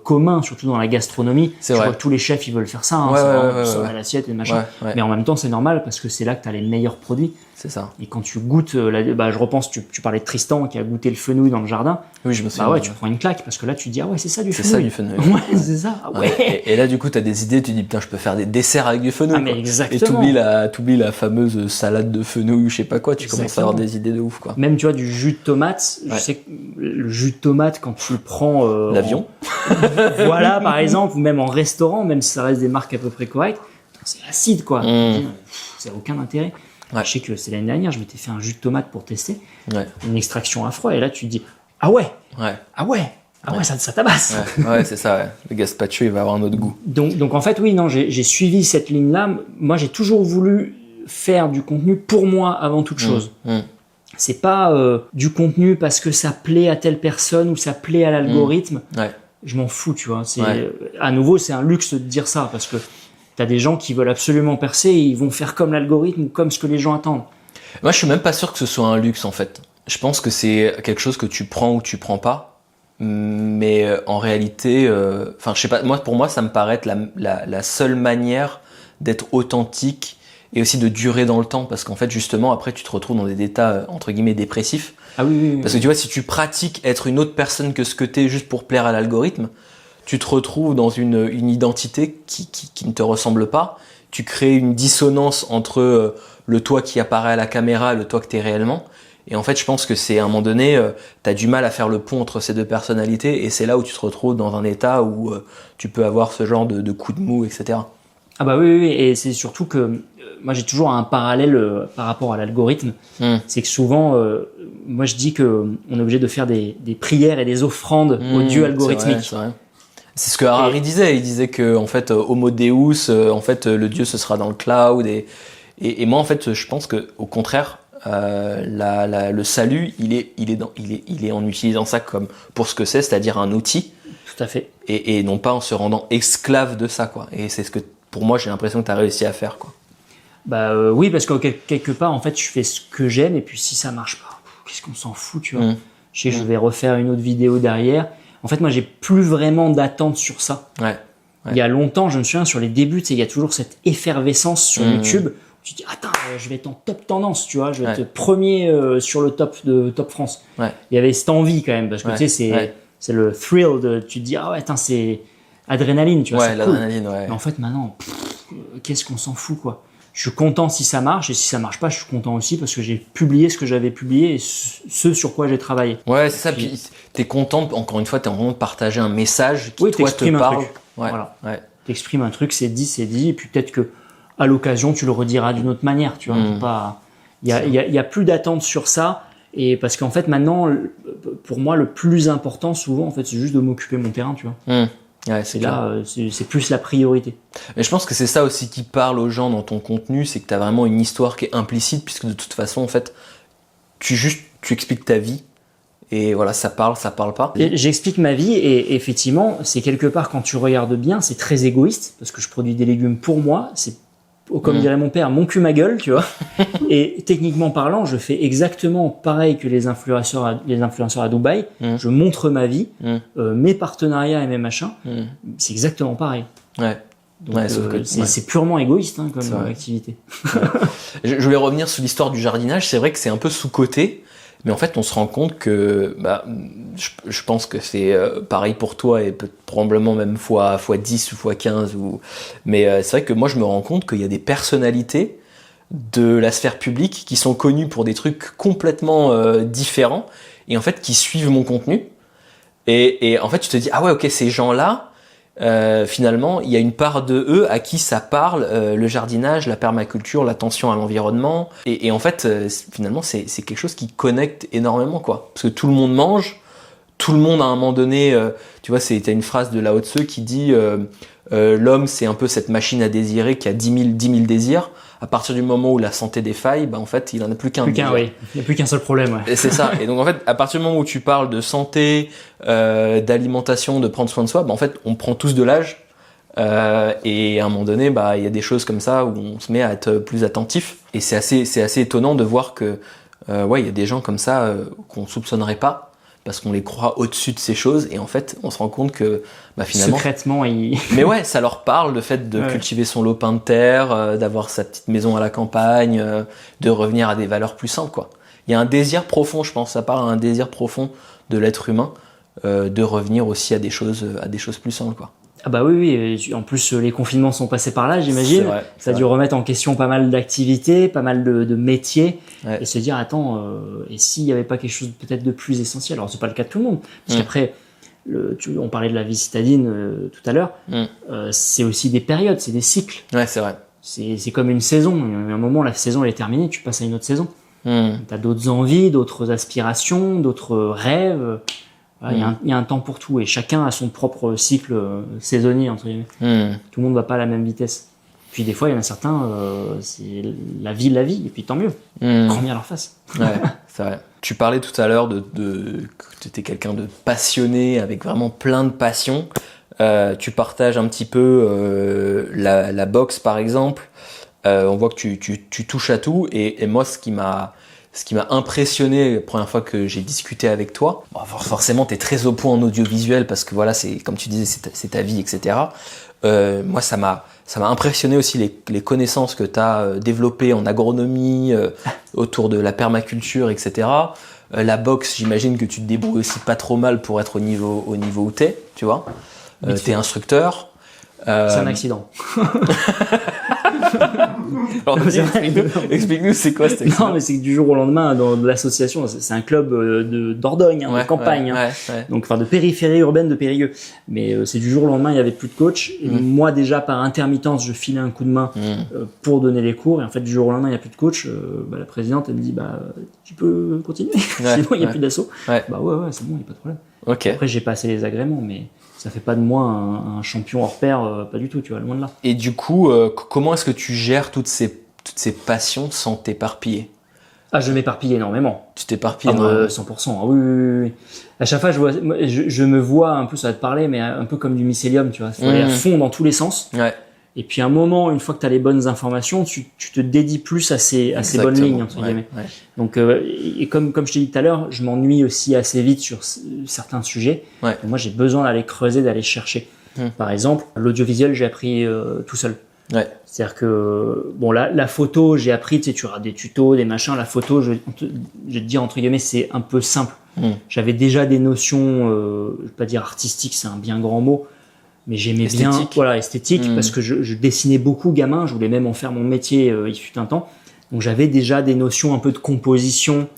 commun, surtout dans la gastronomie. Je vois que tous les chefs ils veulent faire ça, hein, sol à l'assiette et machin. Mais en même temps c'est normal parce que c'est là que tu as les meilleurs produits. C'est ça. Et quand tu goûtes, je repense, tu parlais de Tristan qui a goûté le fenouil dans le jardin. Oui, je me souviens. Tu prends une claque parce que là tu te dis ah ouais c'est ça du fenouil. C'est ça du fenouil. Ouais, c'est ça. Ah ouais. Et là du coup tu as des idées, tu dis putain je peux faire des desserts avec du fenouil. Ah mais exactement. Et t'oublies la fameuse salade de fenouil ou je sais pas quoi, tu commences à avoir des idées de ouf quoi. Même tu vois du jus de tomate, je sais que le jus de tomate quand tu le prends l'avion. Voilà par exemple, ou même en restaurant, même si ça reste des marques à peu près correctes, c'est acide quoi. Ça n'a aucun intérêt. Je sais que c'est l'année dernière, je m'étais fait un jus de tomate pour tester, une extraction à froid, et là tu te dis ah ouais, ça tabasse. Ouais, c'est ça. Le gazpacho il va avoir un autre goût. Donc en fait oui, non, j'ai suivi cette ligne-là. Moi j'ai toujours voulu faire du contenu pour moi avant toute chose. C'est pas du contenu parce que ça plaît à telle personne ou ça plaît à l'algorithme. Je m'en fous, tu vois. À nouveau, c'est un luxe de dire ça parce que t'as des gens qui veulent absolument percer et ils vont faire comme l'algorithme ou comme ce que les gens attendent. Moi, je suis même pas sûr que ce soit un luxe en fait. Je pense que c'est quelque chose que tu prends ou que tu prends pas. Mais en réalité, je sais pas. Pour moi, ça me paraît être la seule manière d'être authentique et aussi de durer dans le temps parce qu'en fait, justement, après, tu te retrouves dans des états entre guillemets dépressifs. Ah oui. Parce que tu vois, si tu pratiques être une autre personne que ce que t'es juste pour plaire à l'algorithme, tu te retrouves dans une identité qui ne te ressemble pas. Tu crées une dissonance entre le toi qui apparaît à la caméra et le toi que t'es réellement. Et en fait, je pense que c'est à un moment donné, t'as du mal à faire le pont entre ces deux personnalités et c'est là où tu te retrouves dans un état où tu peux avoir ce genre de coup de mou, etc. Ah bah oui, et c'est surtout que moi j'ai toujours un parallèle par rapport à l'algorithme. C'est que souvent, moi je dis que on est obligé de faire des prières et des offrandes aux dieux algorithmiques. C'est vrai. C'est ce que Harari disait. Il disait que en fait, Homo Deus, en fait, le dieu ce sera dans le cloud. Et moi en fait, je pense que au contraire, le salut, il est en utilisant ça comme pour ce que c'est-à-dire un outil. Tout à fait. Et non pas en se rendant esclave de ça, quoi. Et c'est ce que, pour moi, j'ai l'impression que tu as réussi à faire, quoi. Oui, parce que quelque part, en fait, je fais ce que j'aime et puis si ça marche pas, qu'est-ce qu'on s'en fout, tu vois. Je sais que je vais refaire une autre vidéo derrière. En fait, moi, j'ai plus vraiment d'attente sur ça. Il y a longtemps, je me souviens, sur les débuts, il y a toujours cette effervescence sur YouTube. Tu te dis, attends, je vais être en top tendance, tu vois, je vais être premier sur le top de Top France. Il y avait cette envie quand même, parce que tu sais, c'est le thrill de, tu te dis, ah ouais, attends, c'est adrénaline, tu vois, c'est l'adrénaline, cool. Mais en fait, maintenant, qu'est-ce qu'on s'en fout, quoi. Je suis content si ça marche, et si ça marche pas, je suis content aussi parce que j'ai publié ce que j'avais publié et ce sur quoi j'ai travaillé. Ouais, c'est ça. Puis t'es content, encore une fois, t'es en train de partager un message qui toi te parle. Voilà. T'exprimes un truc, c'est dit, et puis peut-être que à l'occasion, tu le rediras d'une autre manière, tu vois. Il y a plus d'attente sur ça, et parce qu'en fait, maintenant, pour moi, le plus important, souvent, en fait, c'est juste de m'occuper mon terrain, tu vois. Ouais, c'est là, c'est plus la priorité. Mais je pense que c'est ça aussi qui parle aux gens dans ton contenu, c'est que tu as vraiment une histoire qui est implicite, puisque de toute façon, en fait, tu expliques ta vie, et voilà, ça parle pas. J'explique ma vie, et effectivement, c'est quelque part, quand tu regardes bien, c'est très égoïste, parce que je produis des légumes pour moi, c'est, comme dirait mon père, mon cul ma gueule, tu vois. Et techniquement parlant, je fais exactement pareil que les influenceurs à Dubaï. Je montre ma vie, mes partenariats et mes machins. C'est exactement pareil. Ouais. Donc, c'est purement égoïste comme activité. Ouais. Je voulais revenir sur l'histoire du jardinage. C'est vrai que c'est un peu sous-coté, mais en fait, on se rend compte que, je pense que c'est pareil pour toi et probablement même fois 10 ou fois 15. Mais c'est vrai que moi, je me rends compte qu'il y a des personnalités de la sphère publique qui sont connues pour des trucs complètement différents et en fait qui suivent mon contenu. Et en fait, tu te dis, ah ouais, ok, ces gens-là, finalement, il y a une part de eux à qui ça parle, le jardinage, la permaculture, l'attention à l'environnement. Et en fait, finalement, c'est quelque chose qui connecte énormément, quoi. Parce que tout le monde mange, tout le monde à un moment donné, tu vois, t'as une phrase de Lao Tse qui dit l'homme, c'est un peu cette machine à désirer qui a 10 000 désirs. À partir du moment où la santé défaille, en fait, il en a plus qu'un. Oui. Il n'y a plus qu'un seul problème, ouais. Et c'est ça. Et donc, en fait, à partir du moment où tu parles de santé, d'alimentation, de prendre soin de soi, en fait, on prend tous de l'âge. Et à un moment donné, il y a des choses comme ça où on se met à être plus attentif. Et c'est assez étonnant de voir que, il y a des gens comme ça qu'on soupçonnerait pas. Parce qu'on les croit au-dessus de ces choses et en fait on se rend compte que finalement secrètement mais ouais, ça leur parle, le fait de cultiver son lopin de terre, d'avoir sa petite maison à la campagne, de revenir à des valeurs plus simples, quoi. Il y a un désir profond, je pense, ça parle à un désir profond de l'être humain, de revenir aussi à des choses plus simples, quoi. Ah bah oui. En plus, les confinements sont passés par là, j'imagine. Ça a dû remettre en question pas mal d'activités, pas mal de métiers, et se dire, attends, et s'il n'y avait pas quelque chose peut-être de plus essentiel? Alors, c'est pas le cas de tout le monde, parce qu'après, on parlait de la vie citadine tout à l'heure, c'est aussi des périodes, c'est des cycles. Ouais, c'est vrai. C'est comme une saison. À un moment, la saison elle est terminée, tu passes à une autre saison. T'as d'autres envies, d'autres aspirations, d'autres rêves. Il y a un temps pour tout et chacun a son propre cycle saisonnier, entre guillemets. Tout le monde va pas à la même vitesse. Puis des fois, il y en a certains, c'est la vie, et puis tant mieux. Grand bien leur face. Ouais, c'est vrai. Tu parlais tout à l'heure que tu étais quelqu'un de passionné, avec vraiment plein de passion. Tu partages un petit peu la boxe, par exemple. On voit que tu touches à tout. Et moi, ce qui m'a impressionné la première fois que j'ai discuté avec toi, forcément t'es très au point en audiovisuel parce que voilà, c'est comme tu disais, c'est ta vie, etc. Moi, ça m'a impressionné aussi les connaissances que tu as développées en agronomie, autour de la permaculture, etc. La boxe, j'imagine que tu te débrouilles aussi pas trop mal pour être au niveau où t'es, tu vois. T'es instructeur. C'est un accident. Alors, explique-nous, c'est quoi cet accident? Non, mais c'est que du jour au lendemain, dans l'association, c'est un club de Dordogne, de campagne, donc de périphérie urbaine de Périgueux. Mais c'est du jour au lendemain, il y avait plus de coach. Et moi, déjà par intermittence, je filais un coup de main pour donner les cours. Et en fait, du jour au lendemain, il y a plus de coach. La présidente, elle me dit, tu peux continuer, sinon il y a plus d'assaut. Ouais, c'est bon, il y a pas de problème. Okay. Après, j'ai passé les agréments, mais ça fait pas de moi un champion hors pair, pas du tout, tu vois, loin de là. Et du coup, comment est-ce que tu gères toutes ces passions sans t'éparpiller? Ah, je m'éparpille énormément. Tu t'éparpilles énormément. 100%. Ah, oui. À chaque fois, je me vois un peu, ça va te parler, mais un peu comme du mycélium, tu vois. Faut aller à fond dans tous les sens. Ouais. Et puis, à un moment, une fois que tu as les bonnes informations, tu te dédies plus à ces bonnes lignes, entre guillemets. Ouais. Donc, et comme je t'ai dit tout à l'heure, je m'ennuie aussi assez vite sur certains sujets. Ouais. Donc, moi, j'ai besoin d'aller creuser, d'aller chercher. Par exemple, l'audiovisuel, j'ai appris tout seul. Ouais. C'est-à-dire que, la photo, j'ai appris, tu auras des tutos, des machins. La photo, je vais te dire, entre guillemets, c'est un peu simple. J'avais déjà des notions, je vais pas dire artistiques, c'est un bien grand mot, mais j'aimais esthétique, parce que je dessinais beaucoup gamin, je voulais même en faire mon métier, il fut un temps. Donc j'avais déjà des notions un peu de composition,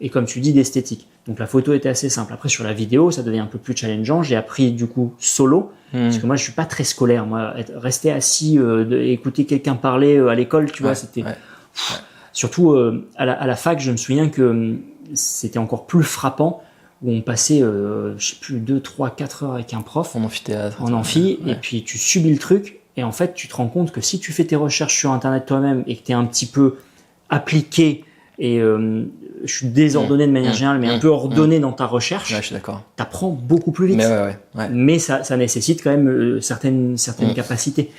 et comme tu dis, d'esthétique. Donc la photo était assez simple. Après, sur la vidéo, ça devient un peu plus challengeant. J'ai appris du coup solo, parce que moi je suis pas très scolaire. Moi, rester assis, écouter quelqu'un parler à l'école, tu vois, c'était surtout à la fac. Je me souviens que c'était encore plus frappant où on passait, je sais plus, 2, 3, 4 heures avec un prof. En amphithéâtre. En amphi, et puis tu subis le truc, et en fait, tu te rends compte que si tu fais tes recherches sur Internet toi-même et que tu es un petit peu appliqué, et je suis désordonné de manière générale, mais un peu ordonné dans ta recherche, Ouais, je suis d'accord. t'apprends beaucoup plus vite. Mais ouais. Mais ça nécessite quand même certaines capacités.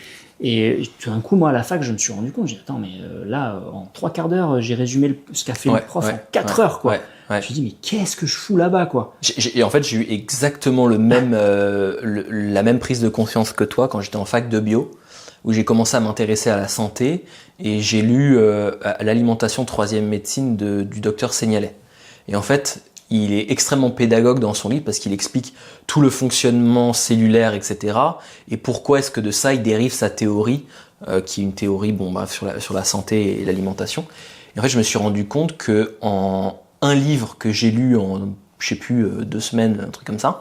Et tout d'un coup, moi, à la fac, je me suis rendu compte, j'ai dit, attends, mais là, en 3 quarts d'heure, j'ai résumé ce qu'a fait le prof en 4 heures, quoi. Je me suis dit, mais qu'est-ce que je fous là-bas, quoi. Et en fait, j'ai eu exactement le même, la même prise de conscience que toi quand j'étais en fac de bio, où j'ai commencé à m'intéresser à la santé, et j'ai lu l'alimentation 3e médecine du docteur Seignalais. Et en fait, il est extrêmement pédagogue dans son livre parce qu'il explique tout le fonctionnement cellulaire, etc. Et pourquoi est-ce que de ça, il dérive sa théorie, qui est une théorie sur la santé et l'alimentation. Et en fait, je me suis rendu compte que en un livre que j'ai lu en, je sais plus, 2 semaines, un truc comme ça,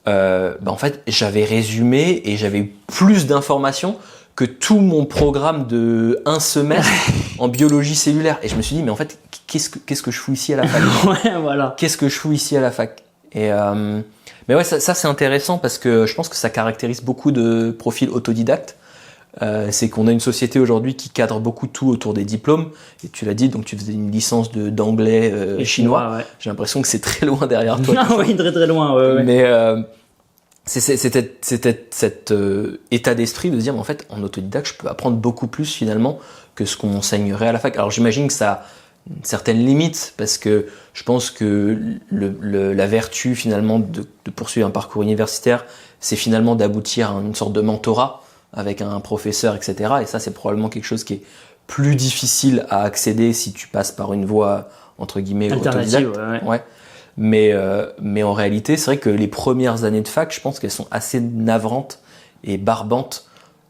en fait, j'avais résumé et j'avais eu plus d'informations que tout mon programme de 1 semestre en biologie cellulaire. Et je me suis dit, mais en fait, qu'est-ce que je fous ici à la fac? Ouais, voilà. Qu'est-ce que je fous ici à la fac? Et mais ouais, ça c'est intéressant parce que je pense que ça caractérise beaucoup de profils autodidactes. C'est qu'on a une société aujourd'hui qui cadre beaucoup tout autour des diplômes. Et tu l'as dit, donc tu faisais une licence d'anglais et chinois. Ouais. J'ai l'impression que c'est très loin derrière toi. Non, oui, très très loin. Ouais. Mais c'était cet état d'esprit de dire, en fait, en autodidacte, je peux apprendre beaucoup plus finalement que ce qu'on m'enseignerait à la fac. Alors j'imagine que ça a une certaine limite, parce que je pense que la vertu finalement de poursuivre un parcours universitaire, c'est finalement d'aboutir à une sorte de mentorat avec un professeur, etc. Et ça, c'est probablement quelque chose qui est plus difficile à accéder si tu passes par une voie entre guillemets autodidacte. Ouais. Mais en réalité, c'est vrai que les premières années de fac, je pense qu'elles sont assez navrantes et barbantes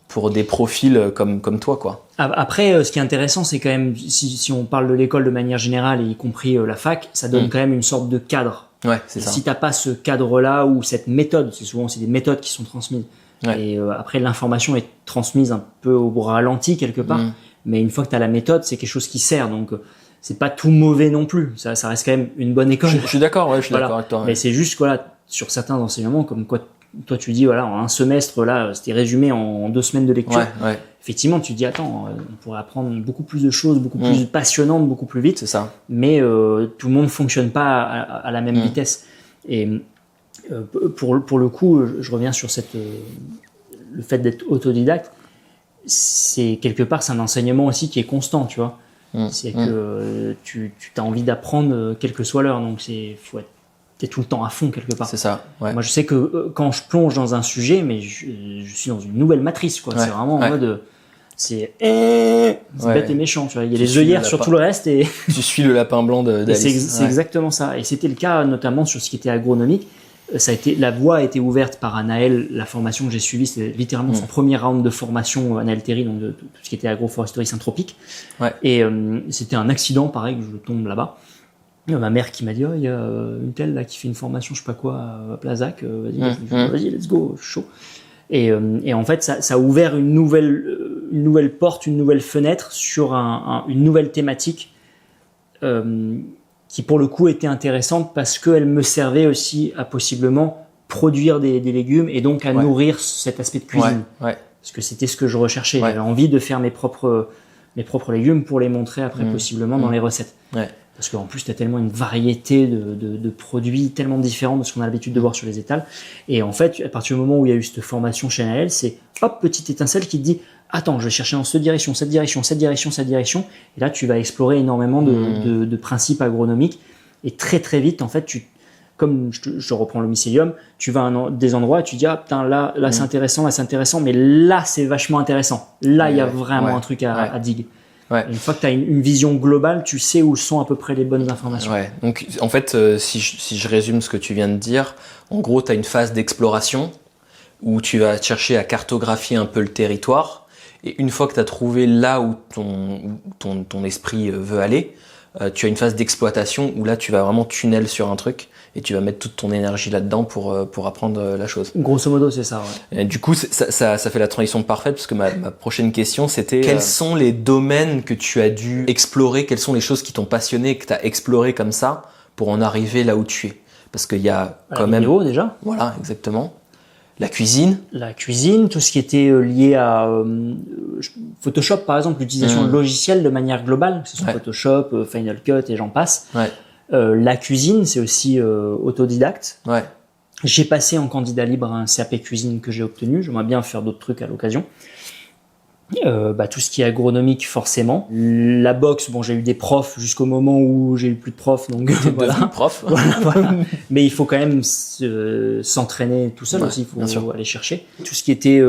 pour des profils comme toi, quoi. Après, ce qui est intéressant, c'est quand même, si on parle de l'école de manière générale, et y compris la fac, ça donne quand même une sorte de cadre. Ouais, c'est ça. Si t'as pas ce cadre-là ou cette méthode, c'est des méthodes qui sont transmises. Ouais. Et après, l'information est transmise un peu au ralenti quelque part. Mais une fois que t'as la méthode, c'est quelque chose qui sert. Donc, c'est pas tout mauvais non plus. Ça reste quand même une bonne école. Je suis d'accord, ouais, je suis d'accord avec toi. Ouais. Mais c'est juste, voilà, sur certains enseignements, comme quoi, toi tu dis, voilà, en un semestre, là, c'était résumé en 2 semaines de lecture. Ouais. Effectivement, tu te dis, attends, on pourrait apprendre beaucoup plus de choses, beaucoup plus passionnantes, beaucoup plus vite. C'est ça. Mais tout le monde fonctionne pas à la même vitesse. Et pour le coup, je reviens sur le fait d'être autodidacte. C'est quelque part, c'est un enseignement aussi qui est constant, tu vois. C'est que tu as envie d'apprendre quelle que soit l'heure, donc t'es tout le temps à fond quelque part. C'est ça. Ouais. Moi, je sais que quand je plonge dans un sujet, mais je suis dans une nouvelle matrice, quoi. Ouais. C'est vraiment en mode, c'est bête et méchant, tu vois. Il y a les œillères sur tout le reste et tu suis le lapin blanc d'Alice. C'est exactement ça. Et c'était le cas notamment sur ce qui était agronomique. La voie a été ouverte par Anaël. La formation que j'ai suivie, c'était littéralement son premier round de formation, Anaël Terry, donc de tout ce qui était agroforesterie syntropique. Ouais. Et c'était un accident, pareil, que je tombe là-bas. Ma mère qui m'a dit, il y a une telle là qui fait une formation, je sais pas quoi, à Plazac, vas-y, let's go, chaud. Et en fait, ça a ouvert une nouvelle porte, une nouvelle fenêtre sur une nouvelle thématique qui pour le coup était intéressante parce qu'elle me servait aussi à possiblement produire des légumes et donc à nourrir cet aspect de cuisine. Ouais. Parce que c'était ce que je recherchais. J'avais envie de faire mes propres légumes pour les montrer après possiblement dans les recettes. Ouais. Parce qu'en plus, tu as tellement une variété de produits tellement différents de ce qu'on a l'habitude de voir sur les étals. Et en fait, à partir du moment où il y a eu cette formation chez Anaël, c'est hop, petite étincelle qui te dit attends, je vais chercher dans cette direction. Et là, tu vas explorer énormément de principes agronomiques. Et très très vite, en fait, comme je reprends le mycélium, tu vas à des endroits et tu dis ah putain là c'est intéressant, mais là c'est vachement intéressant. Là il y a vraiment un truc à dig. Ouais. Une fois que tu as une vision globale, tu sais où sont à peu près les bonnes informations. Ouais. Donc en fait, si je résume ce que tu viens de dire, en gros, tu as une phase d'exploration où tu vas chercher à cartographier un peu le territoire. Et une fois que tu as trouvé là où ton esprit veut aller, tu as une phase d'exploitation où là, tu vas vraiment tunnel sur un truc et tu vas mettre toute ton énergie là-dedans pour apprendre la chose. Grosso modo, c'est ça. Ouais. Et du coup, ça fait la transition parfaite parce que ma prochaine question, c'était quels sont les domaines que tu as dû explorer, quelles sont les choses qui t'ont passionné, que tu as exploré comme ça pour en arriver là où tu es. Parce qu'il y a quand la même... vidéo, déjà. Voilà, exactement. La cuisine. La cuisine, tout ce qui était lié à Photoshop, par exemple, l'utilisation de logiciels de manière globale, que ce soit Photoshop, Final Cut et j'en passe. Ouais. La cuisine, c'est aussi autodidacte. Ouais. J'ai passé en candidat libre un CAP cuisine que j'ai obtenu. J'aimerais bien faire d'autres trucs à l'occasion. Tout ce qui est agronomique, forcément. La boxe, bon, j'ai eu des profs jusqu'au moment où j'ai eu plus de profs, donc voilà. Prof. Voilà. Mais il faut quand même s'entraîner tout seul aussi. Il faut aller chercher. Tout ce qui était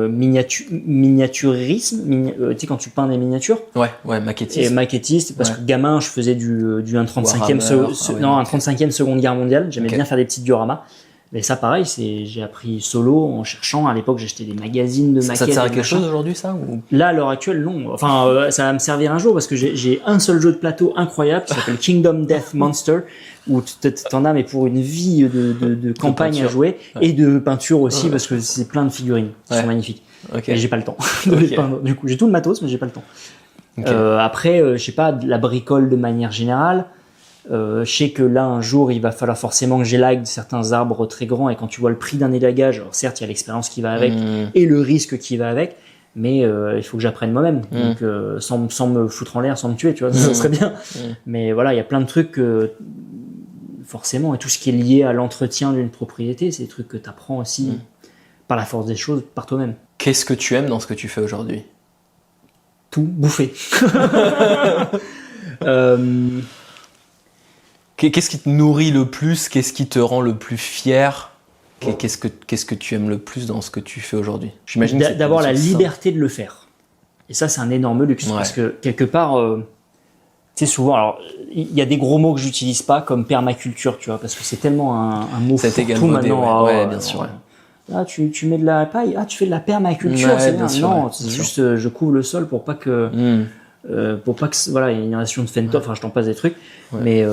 miniaturisme, tu sais, quand tu peins des miniatures. Ouais, maquettiste. Et maquettiste, parce que gamin, je faisais du 1/35e, un 35e Seconde Guerre mondiale. J'aimais bien faire des petites dioramas. Mais ça, pareil, j'ai appris solo en cherchant. À l'époque, j'achetais des magazines de maquettes. Ça te sert à quelque chose aujourd'hui, ça ou... Là, à l'heure actuelle, non. Enfin, ça va me servir un jour parce que j'ai un seul jeu de plateau incroyable qui s'appelle Kingdom Death Monster, où t'en as mais pour une vie de campagne à jouer et de peinture aussi parce que c'est plein de figurines qui sont magnifiques. Et j'ai pas le temps de les peindre. Du coup, j'ai tout le matos, mais j'ai pas le temps. Après, je sais pas, de la bricole de manière générale. Je sais que là un jour il va falloir forcément que j'élague certains arbres très grands et quand tu vois le prix d'un élagage, alors certes il y a l'expérience qui va avec et le risque qui va avec, mais il faut que j'apprenne moi-même donc sans me foutre en l'air, sans me tuer, tu vois, ça serait bien. Mais voilà, il y a plein de trucs forcément, et tout ce qui est lié à l'entretien d'une propriété, c'est des trucs que tu apprends aussi par la force des choses, par toi-même. Qu'est-ce que tu aimes dans ce que tu fais aujourd'hui? Tout, bouffer. Qu'est-ce qui te nourrit le plus? Qu'est-ce qui te rend le plus fier? Qu'est-ce que tu aimes le plus dans ce que tu fais aujourd'hui? J'imagine d'avoir la liberté de le faire. Et ça, c'est un énorme luxe parce que quelque part, tu sais, souvent, alors il y a des gros mots que j'utilise pas comme permaculture, tu vois, parce que c'est tellement un mot fourre-tout maintenant. Bien sûr. Ah, tu mets de la paille, tu fais de la permaculture, c'est bien. Non, c'est juste, je couvre le sol pour pas que, voilà, il y a une inhalation de Fentop, enfin, je t'en passe des trucs, mais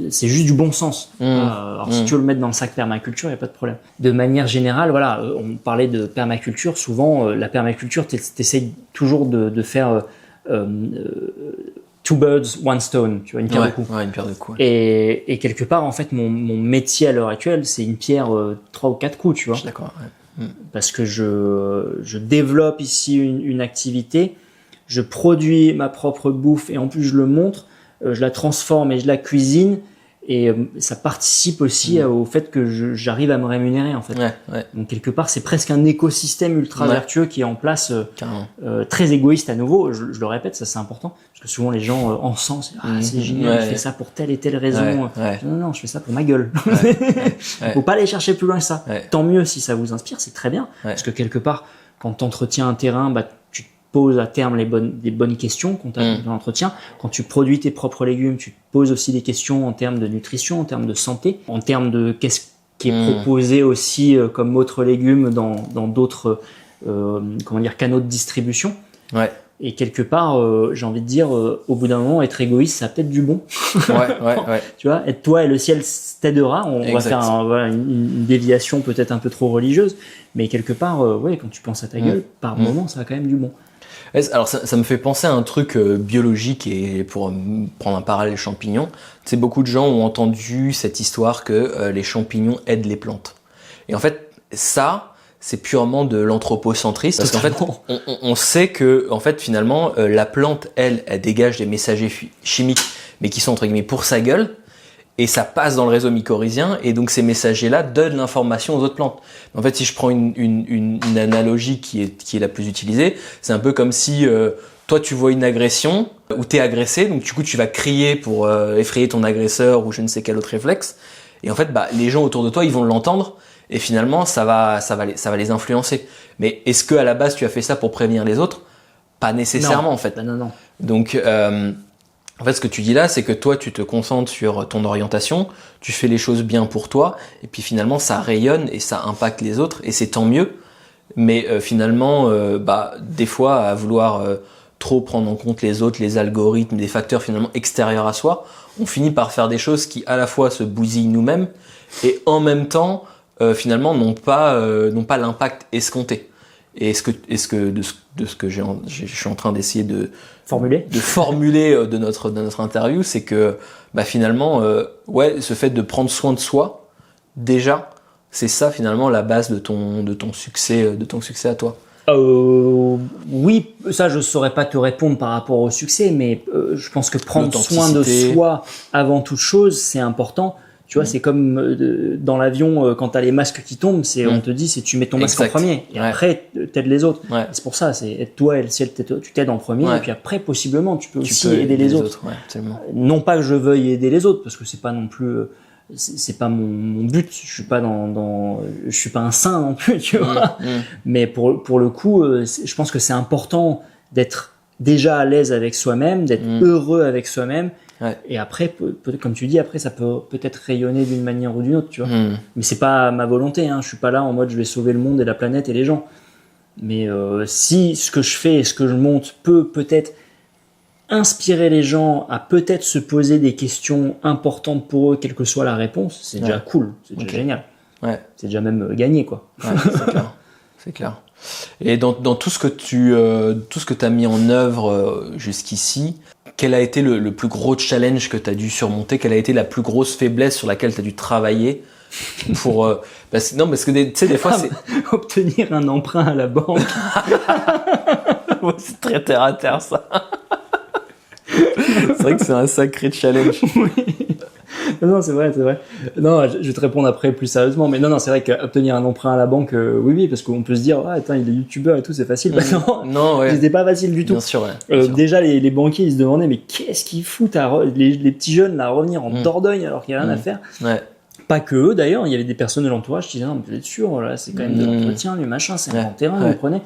c'est juste du bon sens. Alors si tu veux le mettre dans le sac permaculture, il n'y a pas de problème. De manière générale, voilà, on parlait de permaculture. Souvent, la permaculture, t'essayes toujours de faire two birds, one stone, tu vois, une pierre de coups. Ouais, une pierre de coups. Et quelque part, en fait, mon métier à l'heure actuelle, c'est une pierre 3 ou 4 coups, tu vois. Je suis d'accord. Parce que je développe ici une activité, je produis ma propre bouffe et en plus je le montre. Je la transforme et je la cuisine et ça participe aussi au fait que j'arrive à me rémunérer en fait. Donc quelque part c'est presque un écosystème ultra vertueux qui est en place, très égoïste à nouveau. Je le répète, ça c'est important parce que souvent les gens encensent, c'est génial, je fais ça pour telle et telle raison. Non, je fais ça pour ma gueule. Faut pas aller chercher plus loin que ça. Tant mieux si ça vous inspire, c'est très bien parce que quelque part quand tu entretiens un terrain, tu poses à terme des bonnes questions dans l'entretien. Quand tu produis tes propres légumes, tu te poses aussi des questions en termes de nutrition, en termes de santé, en termes de qu'est-ce qui est proposé aussi comme autres légumes dans d'autres canaux de distribution. Et quelque part, j'ai envie de dire, au bout d'un moment, être égoïste, ça a peut-être du bon. Tu vois, être toi et le ciel t'aidera. On va faire une déviation peut-être un peu trop religieuse, mais quelque part, quand tu penses à ta gueule, par moment, ça a quand même du bon. Alors ça me fait penser à un truc biologique et pour prendre un parallèle champignons, tu sais, beaucoup de gens ont entendu cette histoire que les champignons aident les plantes. Et en fait, ça, c'est purement de l'anthropocentrisme parce qu'en fait, on sait que en fait finalement la plante, elle dégage des messagers chimiques, mais qui sont entre guillemets pour sa gueule. Et ça passe dans le réseau mycorhizien, et donc ces messagers-là donnent l'information aux autres plantes. En fait, si je prends une analogie qui est la plus utilisée, c'est un peu comme si toi tu vois une agression ou t'es agressé, donc du coup tu vas crier pour effrayer ton agresseur ou je ne sais quel autre réflexe. Et en fait, les gens autour de toi, ils vont l'entendre, et finalement ça va les influencer. Mais est-ce que à la base tu as fait ça pour prévenir les autres? Pas nécessairement en fait. Non. Donc en fait, ce que tu dis là, c'est que toi, tu te concentres sur ton orientation, tu fais les choses bien pour toi, et puis finalement, ça rayonne et ça impacte les autres, et c'est tant mieux. Mais finalement, des fois, à vouloir trop prendre en compte les autres, les algorithmes, des facteurs finalement extérieurs à soi, on finit par faire des choses qui à la fois se bousillent nous-mêmes, et en même temps, finalement, n'ont pas l'impact escompté. Et est-ce que de ce que je suis en train d'essayer de formuler de notre interview, c'est que finalement, ce fait de prendre soin de soi, déjà, c'est ça finalement la base de ton succès à toi. Oui, ça je saurais pas te répondre par rapport au succès, mais je pense que prendre soin de soi avant toute chose, c'est important. Tu vois, c'est comme dans l'avion, quand t'as les masques qui tombent, on te dit, c'est tu mets ton masque en premier, et après t'aides les autres. Ouais. C'est pour ça, c'est aide-toi, et le ciel tu t'aides en premier, et puis après possiblement tu peux aussi aider les autres. Non pas que je veuille aider les autres, parce que c'est pas non plus, c'est pas mon but. Je suis pas je suis pas un saint non plus, tu vois. Mais pour le coup, je pense que c'est important d'être déjà à l'aise avec soi-même, d'être heureux avec soi-même. Ouais. Et après, comme tu dis, après ça peut peut-être rayonner d'une manière ou d'une autre, tu vois. Mais c'est pas ma volonté, hein. Je suis pas là en mode je vais sauver le monde et la planète et les gens. Mais si ce que je fais et ce que je montre peut peut-être inspirer les gens à peut-être se poser des questions importantes pour eux, quelle que soit la réponse, c'est déjà cool, c'est déjà génial. Ouais. C'est déjà même gagné, quoi. Ouais, c'est clair. C'est clair. Et dans tout ce que t'as mis en œuvre jusqu'ici, quel a été le plus gros challenge que tu as dû surmonter? Quelle a été la plus grosse faiblesse sur laquelle tu as dû travailler pour non, parce que tu sais, des fois c'est obtenir un emprunt à la banque. C'est très terre à terre, ça. C'est vrai que c'est un sacré challenge. Oui. Non, c'est vrai. Non, je vais te répondre après plus sérieusement, mais non, c'est vrai qu'obtenir un emprunt à la banque, oui, parce qu'on peut se dire, attends, il est youtubeur et tout, c'est facile. Non, ouais. C'était pas facile du tout. Bien sûr, ouais. Déjà, les banquiers, ils se demandaient, mais qu'est-ce qu'ils foutent les petits jeunes là, à revenir en Dordogne alors qu'il y a rien à faire. Ouais. Pas que eux, d'ailleurs, il y avait des personnes de l'entourage qui disaient, non, mais vous êtes sûr, là, c'est quand même de l'entretien, du machin, c'est un grand terrain, vous prenez.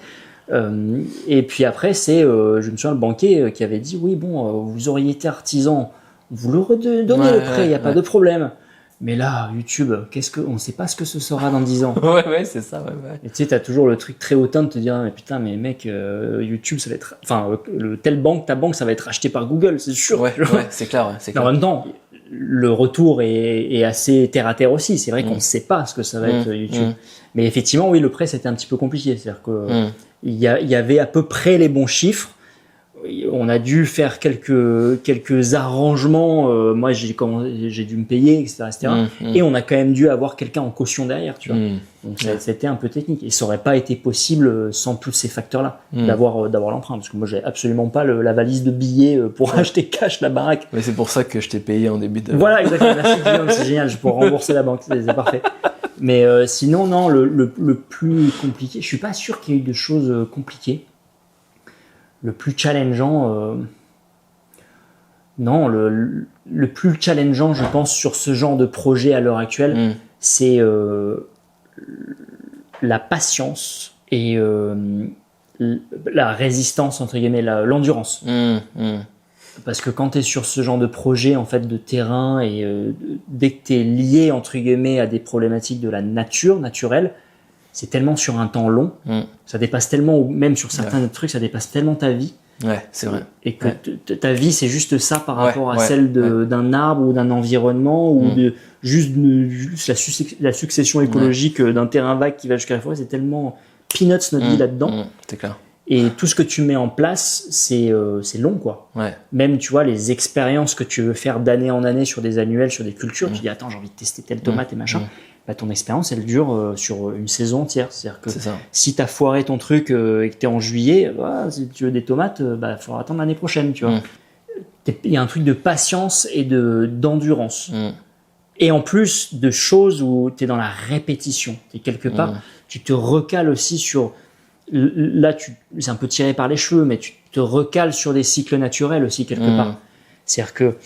Et puis après, je me souviens, le banquier qui avait dit, oui, bon, vous auriez été artisan, vous le redonnez le prêt, il n'y a pas de problème. Mais là, YouTube, on sait pas ce que ce sera dans 10 ans. Ouais, c'est ça, ouais. Et tu sais, t'as toujours le truc très hautain de te dire, mais putain, mais mec, YouTube, ça va être, ta banque, ça va être acheté par Google, c'est sûr. Ouais, c'est clair, c'est clair. Mais en même temps, le retour est assez terre à terre aussi. C'est vrai qu'on ne sait pas ce que ça va être YouTube. Mais effectivement, oui, le prêt, c'était un petit peu compliqué. C'est-à-dire que il y avait à peu près les bons chiffres. On a dû faire quelques arrangements. Moi, j'ai dû me payer, etc. Et on a quand même dû avoir quelqu'un en caution derrière, tu vois. Donc, c'était un peu technique. Et ça aurait pas été possible sans tous ces facteurs-là d'avoir l'emprunt. Parce que moi, j'avais absolument pas la valise de billets pour acheter cash la baraque. Mais c'est pour ça que je t'ai payé en début de... Voilà, exactement. Merci Guillaume, c'est génial. Je pourrais rembourser la banque. C'est parfait. Mais sinon, non, le plus compliqué, je suis pas sûr qu'il y ait eu de choses compliquées. Le plus challengeant, non, le plus challengeant, je pense, sur ce genre de projet à l'heure actuelle, c'est la patience et la résistance, entre guillemets, l'endurance. Parce que quand tu es sur ce genre de projet, en fait, de terrain, et dès que tu es lié, entre guillemets, à des problématiques de la nature, naturelle, c'est tellement sur un temps long, ça dépasse tellement, ou même sur certains trucs, ça dépasse tellement ta vie. Ouais, c'est vrai. Et que ta vie, c'est juste ça par rapport à celle d'un arbre ou d'un environnement ou juste la succession écologique d'un terrain vague qui va jusqu'à la forêt. C'est tellement peanuts notre vie là-dedans. C'est clair. Et tout ce que tu mets en place, c'est long, quoi. Ouais. Même, tu vois, les expériences que tu veux faire d'année en année sur des annuels, sur des cultures, tu dis, attends, j'ai envie de tester telle tomate et machin. Bah, ton expérience, elle dure sur une saison entière. C'est-à-dire que si t'as foiré ton truc et que t'es en juillet, si tu veux des tomates, il faudra attendre l'année prochaine, tu vois. Il y a un truc de patience et d'endurance. Et en plus de choses où t'es dans la répétition. T'es quelque part, tu te recales aussi sur... Là, c'est un peu tiré par les cheveux, mais tu te recales sur des cycles naturels aussi quelque part. C'est-à-dire que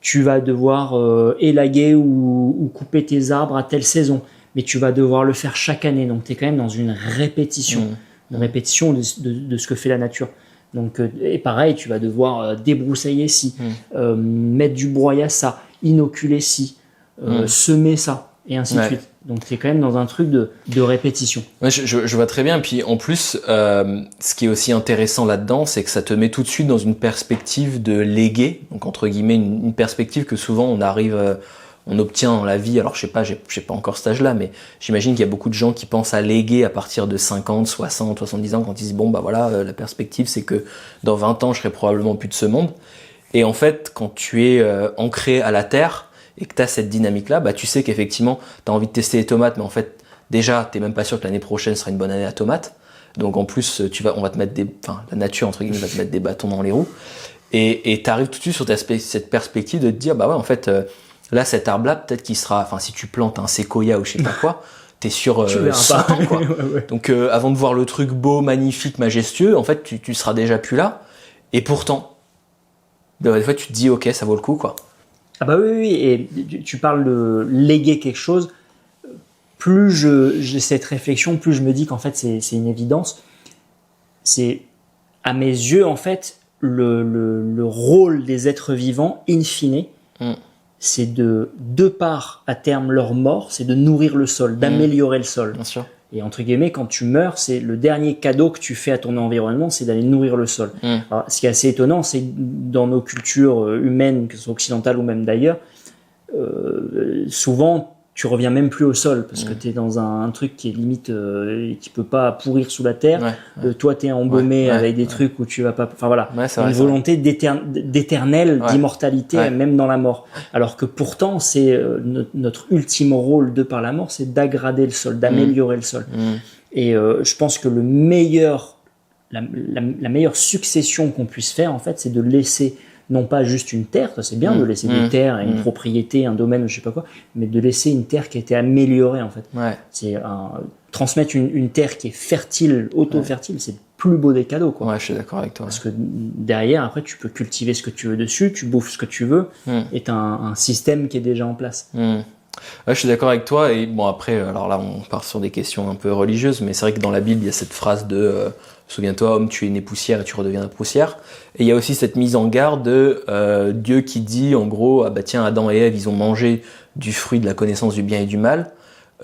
tu vas devoir élaguer ou couper tes arbres à telle saison, mais tu vas devoir le faire chaque année. Donc, tu es quand même dans une répétition, une répétition de ce que fait la nature. Donc, et pareil, tu vas devoir débroussailler ci, mettre du broyat ça, inoculer ci, semer ça, et ainsi de suite. Donc, tu es quand même dans un truc de répétition. Ouais, je vois très bien. Puis en plus, ce qui est aussi intéressant là-dedans, c'est que ça te met tout de suite dans une perspective de léguer, donc entre guillemets une perspective que souvent on arrive on obtient dans la vie. Alors je sais pas, j'ai pas encore cet âge-là, mais j'imagine qu'il y a beaucoup de gens qui pensent à léguer à partir de 50, 60, 70 ans, quand ils disent bon bah voilà, la perspective c'est que dans 20 ans je serai probablement plus de ce monde. Et en fait, quand tu es ancré à la terre et que tu as cette dynamique-là, bah tu sais qu'effectivement tu as envie de tester les tomates, mais en fait déjà t'es même pas sûr que l'année prochaine sera une bonne année à tomates. Donc en plus on va te mettre la nature entre guillemets va te mettre des bâtons dans les roues. Et t'arrives tout de suite sur cette perspective de te dire bah ouais en fait là cet arbre là peut-être qu'il sera, enfin si tu plantes un séquoia ou je sais pas quoi, t'es sur 100 ans quoi. Ouais. Donc avant de voir le truc beau, magnifique, majestueux, en fait tu seras déjà plus là. Et pourtant des fois tu te dis ok ça vaut le coup quoi. Ah bah oui, et tu parles de léguer quelque chose. Plus j'ai cette réflexion, plus je me dis qu'en fait c'est une évidence. C'est à mes yeux en fait le rôle des êtres vivants, in fine, c'est de par à terme leur mort, c'est de nourrir le sol, d'améliorer le sol. Bien sûr. Et entre guillemets, quand tu meurs, c'est le dernier cadeau que tu fais à ton environnement, c'est d'aller nourrir le sol. Alors, ce qui est assez étonnant, c'est que dans nos cultures humaines, que ce soit occidentales ou même d'ailleurs, souvent tu reviens même plus au sol parce que tu es dans un truc qui est limite qui peut pas pourrir sous la terre. Toi tu es embaumé avec des trucs où tu vas pas, enfin voilà, une volonté d'éternel, d'immortalité même dans la mort. Alors que pourtant c'est notre ultime rôle de par la mort, c'est d'aggrader le sol, d'améliorer le sol. Et je pense que la meilleure succession qu'on puisse faire en fait, c'est de laisser non pas juste une terre, ça c'est bien de laisser des terres et une propriété, un domaine, je sais pas quoi, mais de laisser une terre qui a été améliorée en fait. C'est transmettre une terre qui est fertile, auto-fertile, c'est le plus beau des cadeaux quoi. Ouais, je suis d'accord avec toi. Parce que derrière, après, tu peux cultiver ce que tu veux dessus, tu bouffes ce que tu veux, et t'as un système qui est déjà en place. Ouais, je suis d'accord avec toi. Et bon après, alors là, on part sur des questions un peu religieuses, mais c'est vrai que dans la Bible, il y a cette phrase de souviens-toi, homme, tu es né poussière et tu redeviens la poussière. Et il y a aussi cette mise en garde de Dieu qui dit, en gros, ah bah tiens, Adam et Ève, ils ont mangé du fruit de la connaissance du bien et du mal.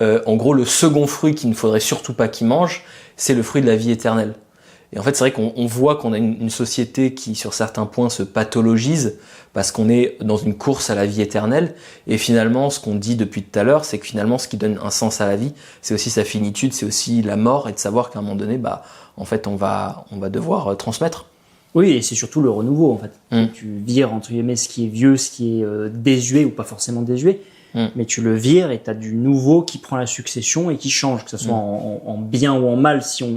En gros, le second fruit qu'il ne faudrait surtout pas qu'ils mangent, c'est le fruit de la vie éternelle. Et en fait, c'est vrai qu'on voit qu'on a une société qui, sur certains points, se pathologise parce qu'on est dans une course à la vie éternelle. Et finalement, ce qu'on dit depuis tout à l'heure, c'est que finalement, ce qui donne un sens à la vie, c'est aussi sa finitude, c'est aussi la mort et de savoir qu'à un moment donné, bah, en fait, on va devoir transmettre. Oui, et c'est surtout le renouveau, en fait. Tu vires, entre guillemets, ce qui est vieux, ce qui est désuet ou pas forcément désuet. Mais tu le vires et tu as du nouveau qui prend la succession et qui change, que ce soit en bien ou en mal si on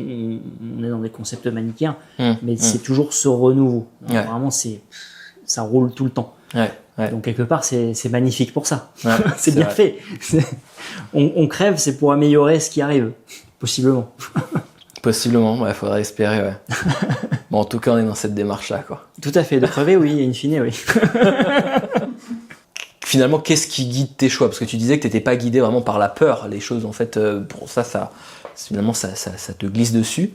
est dans des concepts manichéens. Mais c'est toujours ce renouveau. Alors, vraiment, ça roule tout le temps. Donc quelque part, c'est magnifique pour ça. C'est bien fait. On crève, c'est pour améliorer ce qui arrive, possiblement. Possiblement, il faudrait espérer. Bon, en tout cas, on est dans cette démarche-là, quoi. Tout à fait, de crever, oui, in fine, oui. Finalement, qu'est-ce qui guide tes choix? Parce que tu disais que tu n'étais pas guidé vraiment par la peur. Les choses, en fait, pour ça finalement, ça te glisse dessus.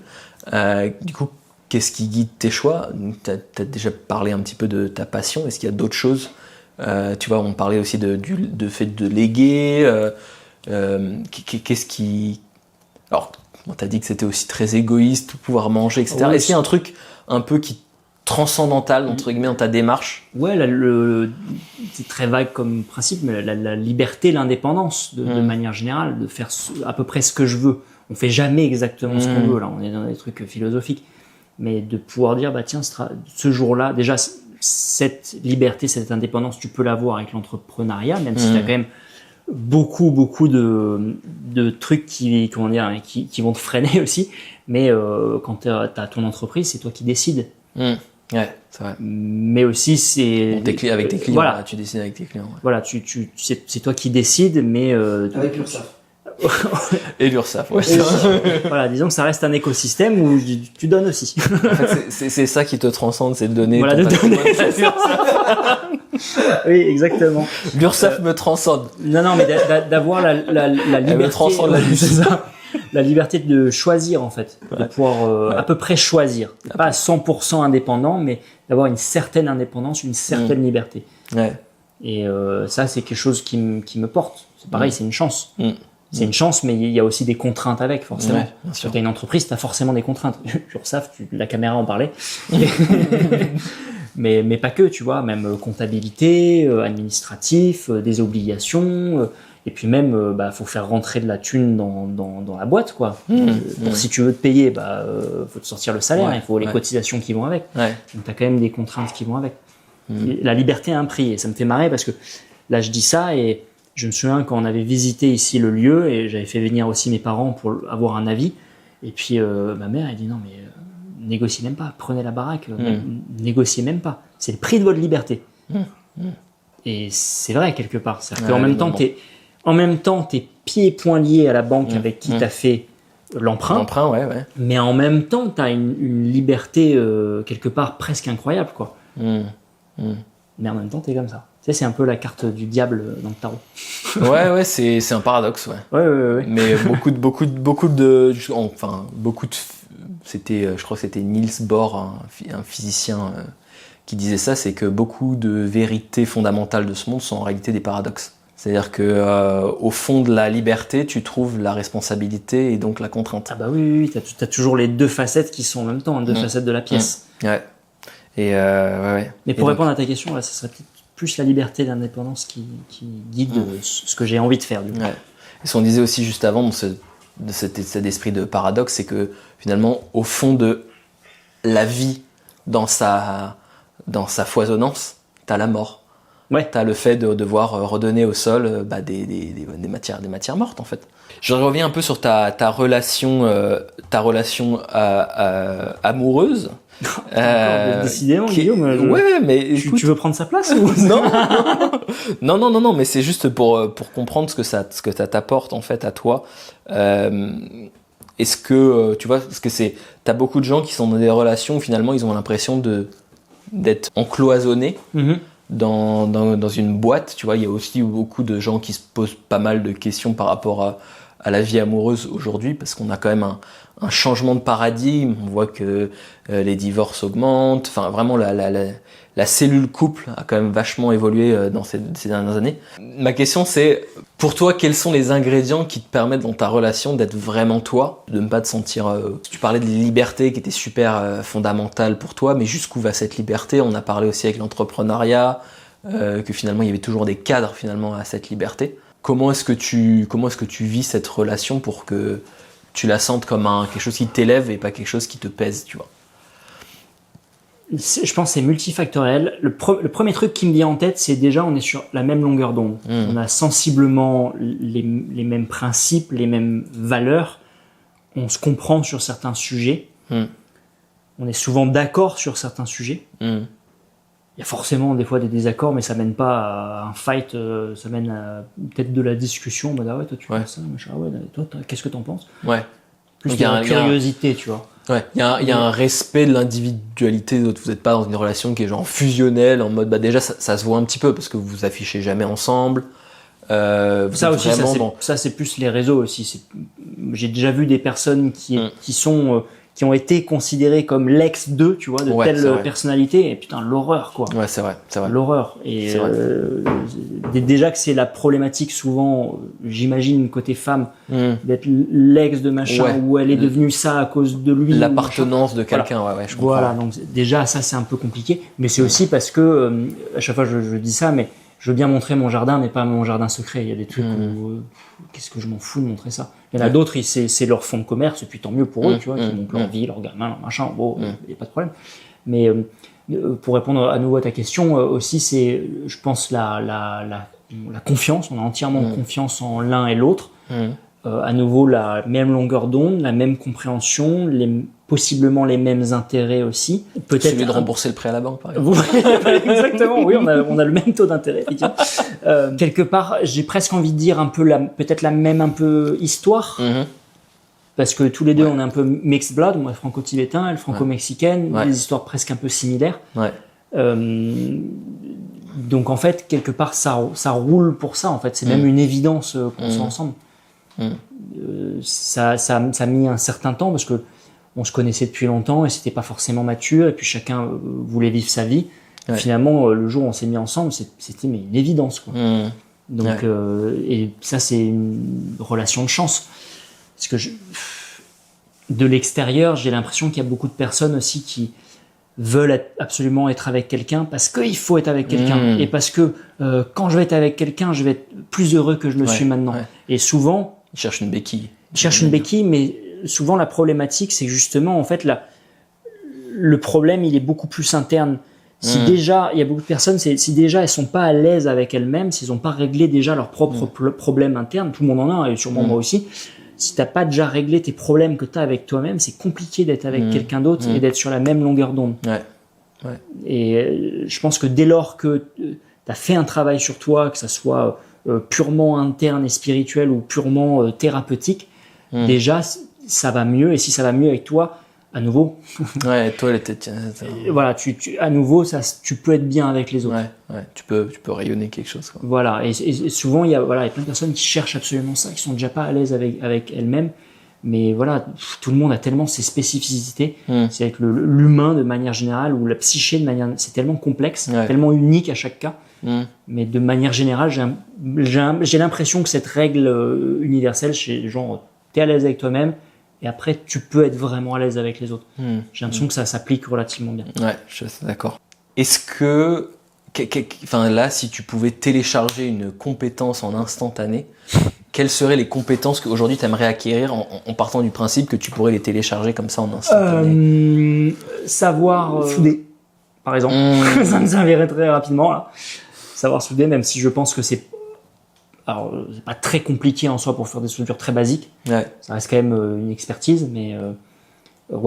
Du coup, qu'est-ce qui guide tes choix? Tu as déjà parlé un petit peu de ta passion. Est-ce qu'il y a d'autres choses? Tu vois, on parlait aussi de fait de léguer. Qu'est-ce qui... Alors, on t'a dit que c'était aussi très égoïste, pouvoir manger, etc. Ouais, est-ce qu'il y a un truc un peu transcendantal, entre guillemets, dans ta démarche? Ouais, c'est très vague comme principe, mais la liberté, l'indépendance, de manière générale, de faire à peu près ce que je veux. On fait jamais exactement ce qu'on veut, là, on est dans des trucs philosophiques. Mais de pouvoir dire, bah tiens, ce jour-là, déjà, cette liberté, cette indépendance, tu peux l'avoir avec l'entrepreneuriat, même si t'as quand même beaucoup de trucs qui vont te freiner aussi. Mais quand t'as ton entreprise, c'est toi qui décides. Ouais, c'est vrai. Mais aussi c'est avec tes clients. Voilà, tu décides avec tes clients. Ouais. Voilà, c'est toi qui décides, mais avec l'URSSAF. Et l'URSSAF. Ouais. Voilà, disons que ça reste un écosystème où tu donnes aussi. En fait, c'est ça qui te transcende, c'est de donner. Voilà, de donner. Oui, exactement. L'URSSAF me transcende. Non, mais d'avoir la liberté. Elle me transcende la vie. C'est ça. La liberté de choisir en fait, de pouvoir à peu près choisir, pas à 100% indépendant, mais d'avoir une certaine indépendance, une certaine liberté. Ouais. Et ça, c'est quelque chose qui me porte. C'est pareil, c'est une chance. C'est une chance, mais il y a aussi des contraintes avec, forcément. Ouais, quand tu as une entreprise, tu as forcément des contraintes. L'URSSAF, la caméra en parlait. mais pas que, tu vois, même comptabilité, administratif, des obligations, et puis même, faut faire rentrer de la thune dans la boîte, quoi. Si tu veux te payer, faut te sortir le salaire, il faut les cotisations qui vont avec. Donc t'as quand même des contraintes qui vont avec. La liberté a un prix, et ça me fait marrer parce que là je dis ça, et je me souviens quand on avait visité ici le lieu, et j'avais fait venir aussi mes parents pour avoir un avis, et puis ma mère elle dit non mais négociez même pas, prenez la baraque, négociez même pas, c'est le prix de votre liberté. Et c'est vrai quelque part, c'est-à-dire qu'en même temps t'es pieds et poings liés à la banque avec qui t'as fait l'emprunt, mais en même temps t'as une liberté quelque part presque incroyable, quoi. Mais en même temps t'es comme ça. Tu sais, c'est un peu la carte du diable dans le tarot. Ouais, c'est un paradoxe, ouais. Mais c'était, je crois que c'était Niels Bohr, un physicien, qui disait ça, c'est que beaucoup de vérités fondamentales de ce monde sont en réalité des paradoxes. C'est-à-dire que au fond de la liberté, tu trouves la responsabilité et donc la contrainte. Ah bah oui, t'as toujours les deux facettes qui sont en même temps, deux facettes de la pièce. Ouais. Et Mais pour répondre à ta question, là, ça serait peut-être plus la liberté et l'indépendance qui guide ce que j'ai envie de faire, du coup. Et ce qu'on disait aussi juste avant de cet esprit de paradoxe, c'est que finalement, au fond de la vie, dans sa foisonnance, t'as la mort. T'as le fait de devoir redonner au sol des matières mortes, en fait. Je reviens un peu sur ta relation amoureuse. Décidément, Guillaume. Mais écoute, tu veux prendre sa place ou... Non, mais c'est juste pour comprendre ce que ça t'apporte en fait à toi. Est-ce que tu vois, parce que t'as beaucoup de gens qui sont dans des relations où finalement ils ont l'impression d'être encloisonnés dans une boîte. Tu vois, il y a aussi beaucoup de gens qui se posent pas mal de questions par rapport à la vie amoureuse aujourd'hui, parce qu'on a quand même un changement de paradigme. On voit que les divorces augmentent. Enfin, vraiment, la cellule couple a quand même vachement évolué dans ces dernières années. Ma question, c'est, pour toi, quels sont les ingrédients qui te permettent dans ta relation d'être vraiment toi, de ne pas te sentir... Tu parlais de liberté qui était super fondamentale pour toi, mais jusqu'où va cette liberté? On a parlé aussi avec l'entrepreneuriat, que finalement, il y avait toujours des cadres finalement à cette liberté. Comment est-ce que tu vis cette relation pour que tu la sentes comme quelque chose qui t'élève et pas quelque chose qui te pèse, tu vois? Je pense que c'est multifactoriel. Le premier truc qui me vient en tête, c'est déjà on est sur la même longueur d'onde. On a sensiblement les mêmes principes, les mêmes valeurs. On se comprend sur certains sujets. On est souvent d'accord sur certains sujets. Il y a forcément des fois des désaccords, mais ça mène pas à un fight, ça mène à peut-être de la discussion. Ah ouais, toi tu penses ça, machin. Ah ouais, toi qu'est-ce que t'en penses? Plus de la curiosité, tu vois. Il y a un respect de l'individualité. Vous n'êtes pas dans une relation qui est genre fusionnelle, en mode déjà ça se voit un petit peu parce que vous vous affichez jamais ensemble. Ça aussi, ça c'est plus les réseaux aussi. J'ai déjà vu des personnes qui ont été considérées comme l'ex d'eux, tu vois, de telle personnalité, et putain, l'horreur, quoi. Ouais, c'est vrai. L'horreur. Et déjà que c'est la problématique souvent, j'imagine, côté femme, d'être l'ex de machin, où elle est devenue ça à cause de lui. L'appartenance de quelqu'un, je comprends. Voilà, donc déjà, ça, c'est un peu compliqué. Mais c'est aussi parce que, à chaque fois, je dis ça, mais je veux bien montrer mon jardin, mais pas mon jardin secret. Il y a des trucs où, qu'est-ce que je m'en fous de montrer ça? Il y en a d'autres, c'est leur fonds de commerce, et puis tant mieux pour eux, tu vois, qui montrent leur vie, leur gamin, leur machin, bon, il n'y a pas de problème. Mais pour répondre à nouveau à ta question, aussi, c'est, je pense, la confiance. On a entièrement confiance en l'un et l'autre. À nouveau, la même longueur d'onde, la même compréhension, possiblement les mêmes intérêts aussi. Peut-être celui de rembourser le prêt à la banque, par exemple. Exactement, oui, on a le même taux d'intérêt. Quelque part, j'ai presque envie de dire peut-être la même un peu histoire. Parce que tous les deux, on est un peu mixed blood. Moi, franco-tibétain, elle franco-mexicaine, des histoires presque un peu similaires. Donc en fait, quelque part, ça roule pour ça. En fait, c'est même une évidence qu'on soit ensemble. Ça a mis un certain temps parce que on se connaissait depuis longtemps et c'était pas forcément mature et puis chacun voulait vivre sa vie. Finalement, le jour où on s'est mis ensemble, c'était une évidence, quoi. Donc et ça, c'est une relation de chance parce que de l'extérieur, j'ai l'impression qu'il y a beaucoup de personnes aussi qui veulent absolument être avec quelqu'un parce qu'il faut être avec quelqu'un et parce que quand je vais être avec quelqu'un, je vais être plus heureux que je le suis maintenant. Ouais. Et souvent, ils cherchent une béquille. Mais souvent la problématique, c'est que justement, en fait, le problème, il est beaucoup plus interne. Si déjà, il y a beaucoup de personnes, si déjà elles sont pas à l'aise avec elles-mêmes, s'ils ont pas réglé déjà leurs propres problèmes internes, tout le monde en a, et sûrement moi aussi. Si t'as pas déjà réglé tes problèmes que t'as avec toi-même, c'est compliqué d'être avec quelqu'un d'autre et d'être sur la même longueur d'onde. Ouais. Et je pense que dès lors que t'as fait un travail sur toi, que ça soit purement interne et spirituel ou purement thérapeutique, déjà ça va mieux. Et si ça va mieux avec toi, à nouveau. Ouais, toi, voilà, à nouveau, tu peux être bien avec les autres. Ouais, tu peux rayonner quelque chose, quoi. Voilà, et souvent, il y a plein de personnes qui cherchent absolument ça, qui sont déjà pas à l'aise avec elles-mêmes. Mais voilà, tout le monde a tellement ses spécificités. C'est avec l'humain de manière générale, ou la psyché c'est tellement complexe, tellement unique à chaque cas. Mais de manière générale, j'ai l'impression que cette règle universelle, chez les gens, t'es à l'aise avec toi-même, et après, tu peux être vraiment à l'aise avec les autres. J'ai l'impression que ça s'applique relativement bien. Ouais, je suis d'accord. Est-ce que, là, si tu pouvais télécharger une compétence en instantané, quelles seraient les compétences qu'aujourd'hui tu aimerais acquérir en partant du principe que tu pourrais les télécharger comme ça en instantané? Savoir souder, par exemple. Ça me servirait très rapidement, là. Savoir souder, même si je pense que c'est pas très compliqué en soi pour faire des soudures très basiques. Ça reste quand même une expertise, mais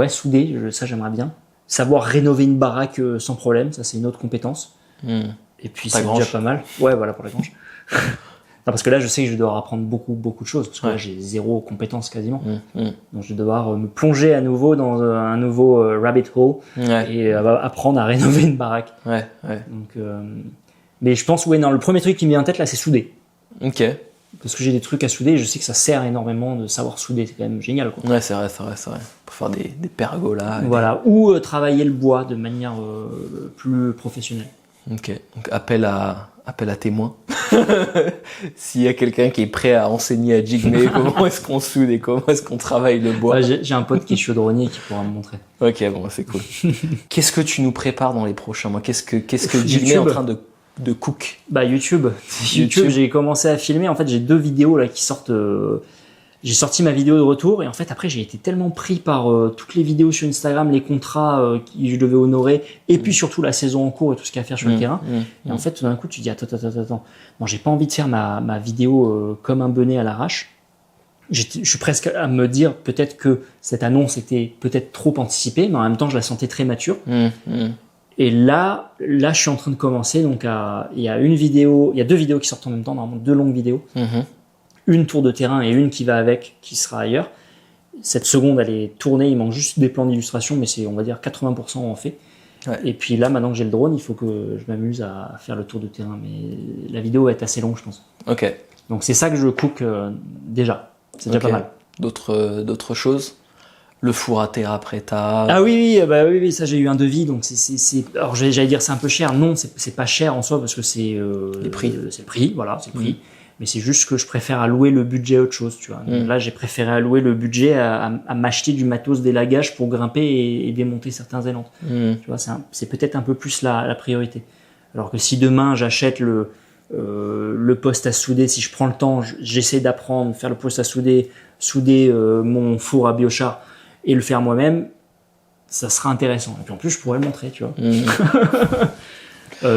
souder, ça j'aimerais bien. Savoir rénover une baraque sans problème, ça c'est une autre compétence. Et puis c'est déjà pas mal. Ouais, voilà, pour la grange. Non, parce que là je sais que je vais devoir apprendre beaucoup de choses, parce que là j'ai 0 compétence quasiment. Donc je vais devoir me plonger à nouveau dans un nouveau rabbit hole et apprendre à rénover une baraque. Donc, mais je pense, le premier truc qui me vient en tête là, c'est souder. Ok. Parce que j'ai des trucs à souder et je sais que ça sert énormément de savoir souder, c'est quand même génial, quoi. Ouais, c'est vrai. Pour faire des pergolas. Voilà, ou travailler le bois de manière plus professionnelle. Ok, donc appel à témoins. S'il y a quelqu'un qui est prêt à enseigner à Jigme comment est-ce qu'on soude et comment est-ce qu'on travaille le bois. J'ai un pote qui est chaudronnier qui pourra me montrer. Ok, bon, c'est cool. Qu'est-ce que tu nous prépares dans les prochains mois? Qu'est-ce que Jigme est en train de cook? YouTube, j'ai commencé à filmer. En fait, j'ai 2 vidéos là qui sortent. J'ai sorti ma vidéo de retour et en fait après j'ai été tellement pris par toutes les vidéos sur Instagram, les contrats que je devais honorer et puis surtout la saison en cours et tout ce qu'il y a à faire sur le terrain. Et en fait tout d'un coup tu te dis attends. Bon, j'ai pas envie de faire ma vidéo comme un benet à l'arrache. Je suis presque à me dire peut-être que cette annonce était peut-être trop anticipée, mais en même temps je la sentais très mature. Et là, je suis en train de commencer. Donc, il y a 2 vidéos qui sortent en même temps, normalement 2 longues vidéos. Une tour de terrain et une qui va avec, qui sera ailleurs. Cette seconde, elle est tournée. Il manque juste des plans d'illustration, mais c'est, on va dire, 80% en fait. Et puis là, maintenant que j'ai le drone, il faut que je m'amuse à faire le tour de terrain. Mais la vidéo va être assez longue, je pense. Ok. Donc, c'est ça que je cook déjà. C'est déjà pas mal. D'autres choses? Le four à terre après ta. Ah oui, ça j'ai eu un devis, donc alors j'allais dire c'est un peu cher. Non, c'est pas cher en soi parce que c'est le prix. C'est le prix, voilà, c'est le prix. Mais c'est juste que je préfère allouer le budget à autre chose, tu vois. Donc là, j'ai préféré allouer le budget à m'acheter du matos d'élagage pour grimper et démonter certains élans. Tu vois, c'est peut-être un peu plus la priorité. Alors que si demain j'achète le poste à souder, si je prends le temps, j'essaie d'apprendre, faire le poste à souder mon four à biochar et le faire moi-même, ça sera intéressant. Et puis en plus, je pourrais le montrer, tu vois.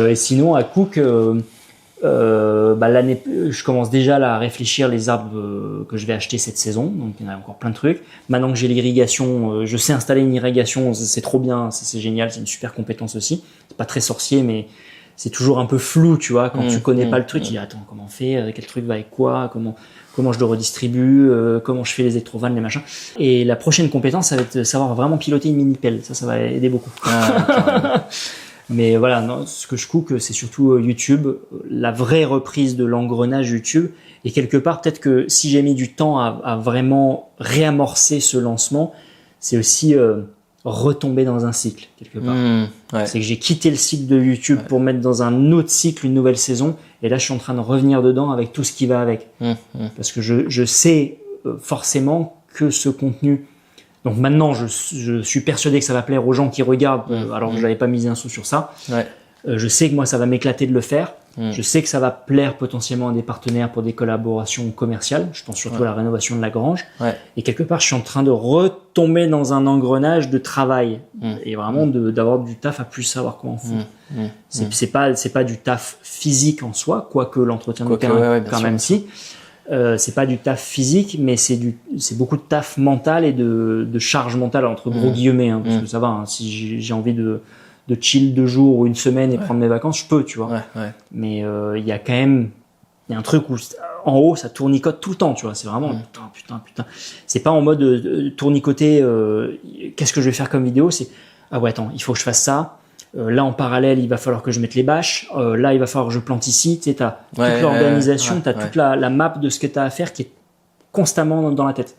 Et sinon, à Cook, l'année, je commence déjà là, à réfléchir les arbres que je vais acheter cette saison. Donc il y en a encore plein de trucs. Maintenant que j'ai l'irrigation, je sais installer une irrigation, c'est trop bien, c'est génial, c'est une super compétence aussi. C'est pas très sorcier, mais c'est toujours un peu flou, tu vois. Quand tu connais pas le truc, tu dis attends, comment on fait, quel truc va avec quoi, comment je le redistribue, comment je fais les électrovannes, les machins. Et la prochaine compétence, ça va être de savoir vraiment piloter une mini-pelle. Ça va aider beaucoup. Mais voilà, non, ce que je cook, c'est surtout YouTube, la vraie reprise de l'engrenage YouTube. Et quelque part, peut-être que si j'ai mis du temps à vraiment réamorcer ce lancement, c'est aussi retomber dans un cycle, quelque part. C'est que j'ai quitté le cycle de YouTube pour mettre dans un autre cycle une nouvelle saison. Et là, je suis en train de revenir dedans avec tout ce qui va avec. Parce que je sais forcément que ce contenu Donc maintenant, je suis persuadé que ça va plaire aux gens qui regardent, alors que j'avais pas misé un sou sur ça. Ouais. Je sais que moi, ça va m'éclater de le faire. Je sais que ça va plaire potentiellement à des partenaires pour des collaborations commerciales. Je pense surtout à la rénovation de la grange. Ouais. Et quelque part, je suis en train de retomber dans un engrenage de travail et vraiment d'avoir du taf à plus savoir comment on fait. C'est pas du taf physique en soi, quoique l'entretien de terrain, quand même si. C'est pas du taf physique, mais c'est beaucoup de taf mental et de charge mentale entre gros guillemets, hein, parce que ça va. Hein, si j'ai envie de chill 2 jours ou une semaine et prendre mes vacances, je peux, tu vois. Mais il y a quand même un truc où en haut ça tournicote tout le temps, tu vois. C'est vraiment putain. C'est pas en mode tournicoter. Qu'est-ce que je vais faire comme vidéo? C'est ah ouais, attends, il faut que je fasse ça. Là en parallèle, il va falloir que je mette les bâches. Là, il va falloir que je plante ici. Tu sais, t'as toute l'organisation, t'as toute la map de ce que t'as à faire qui est constamment dans la tête.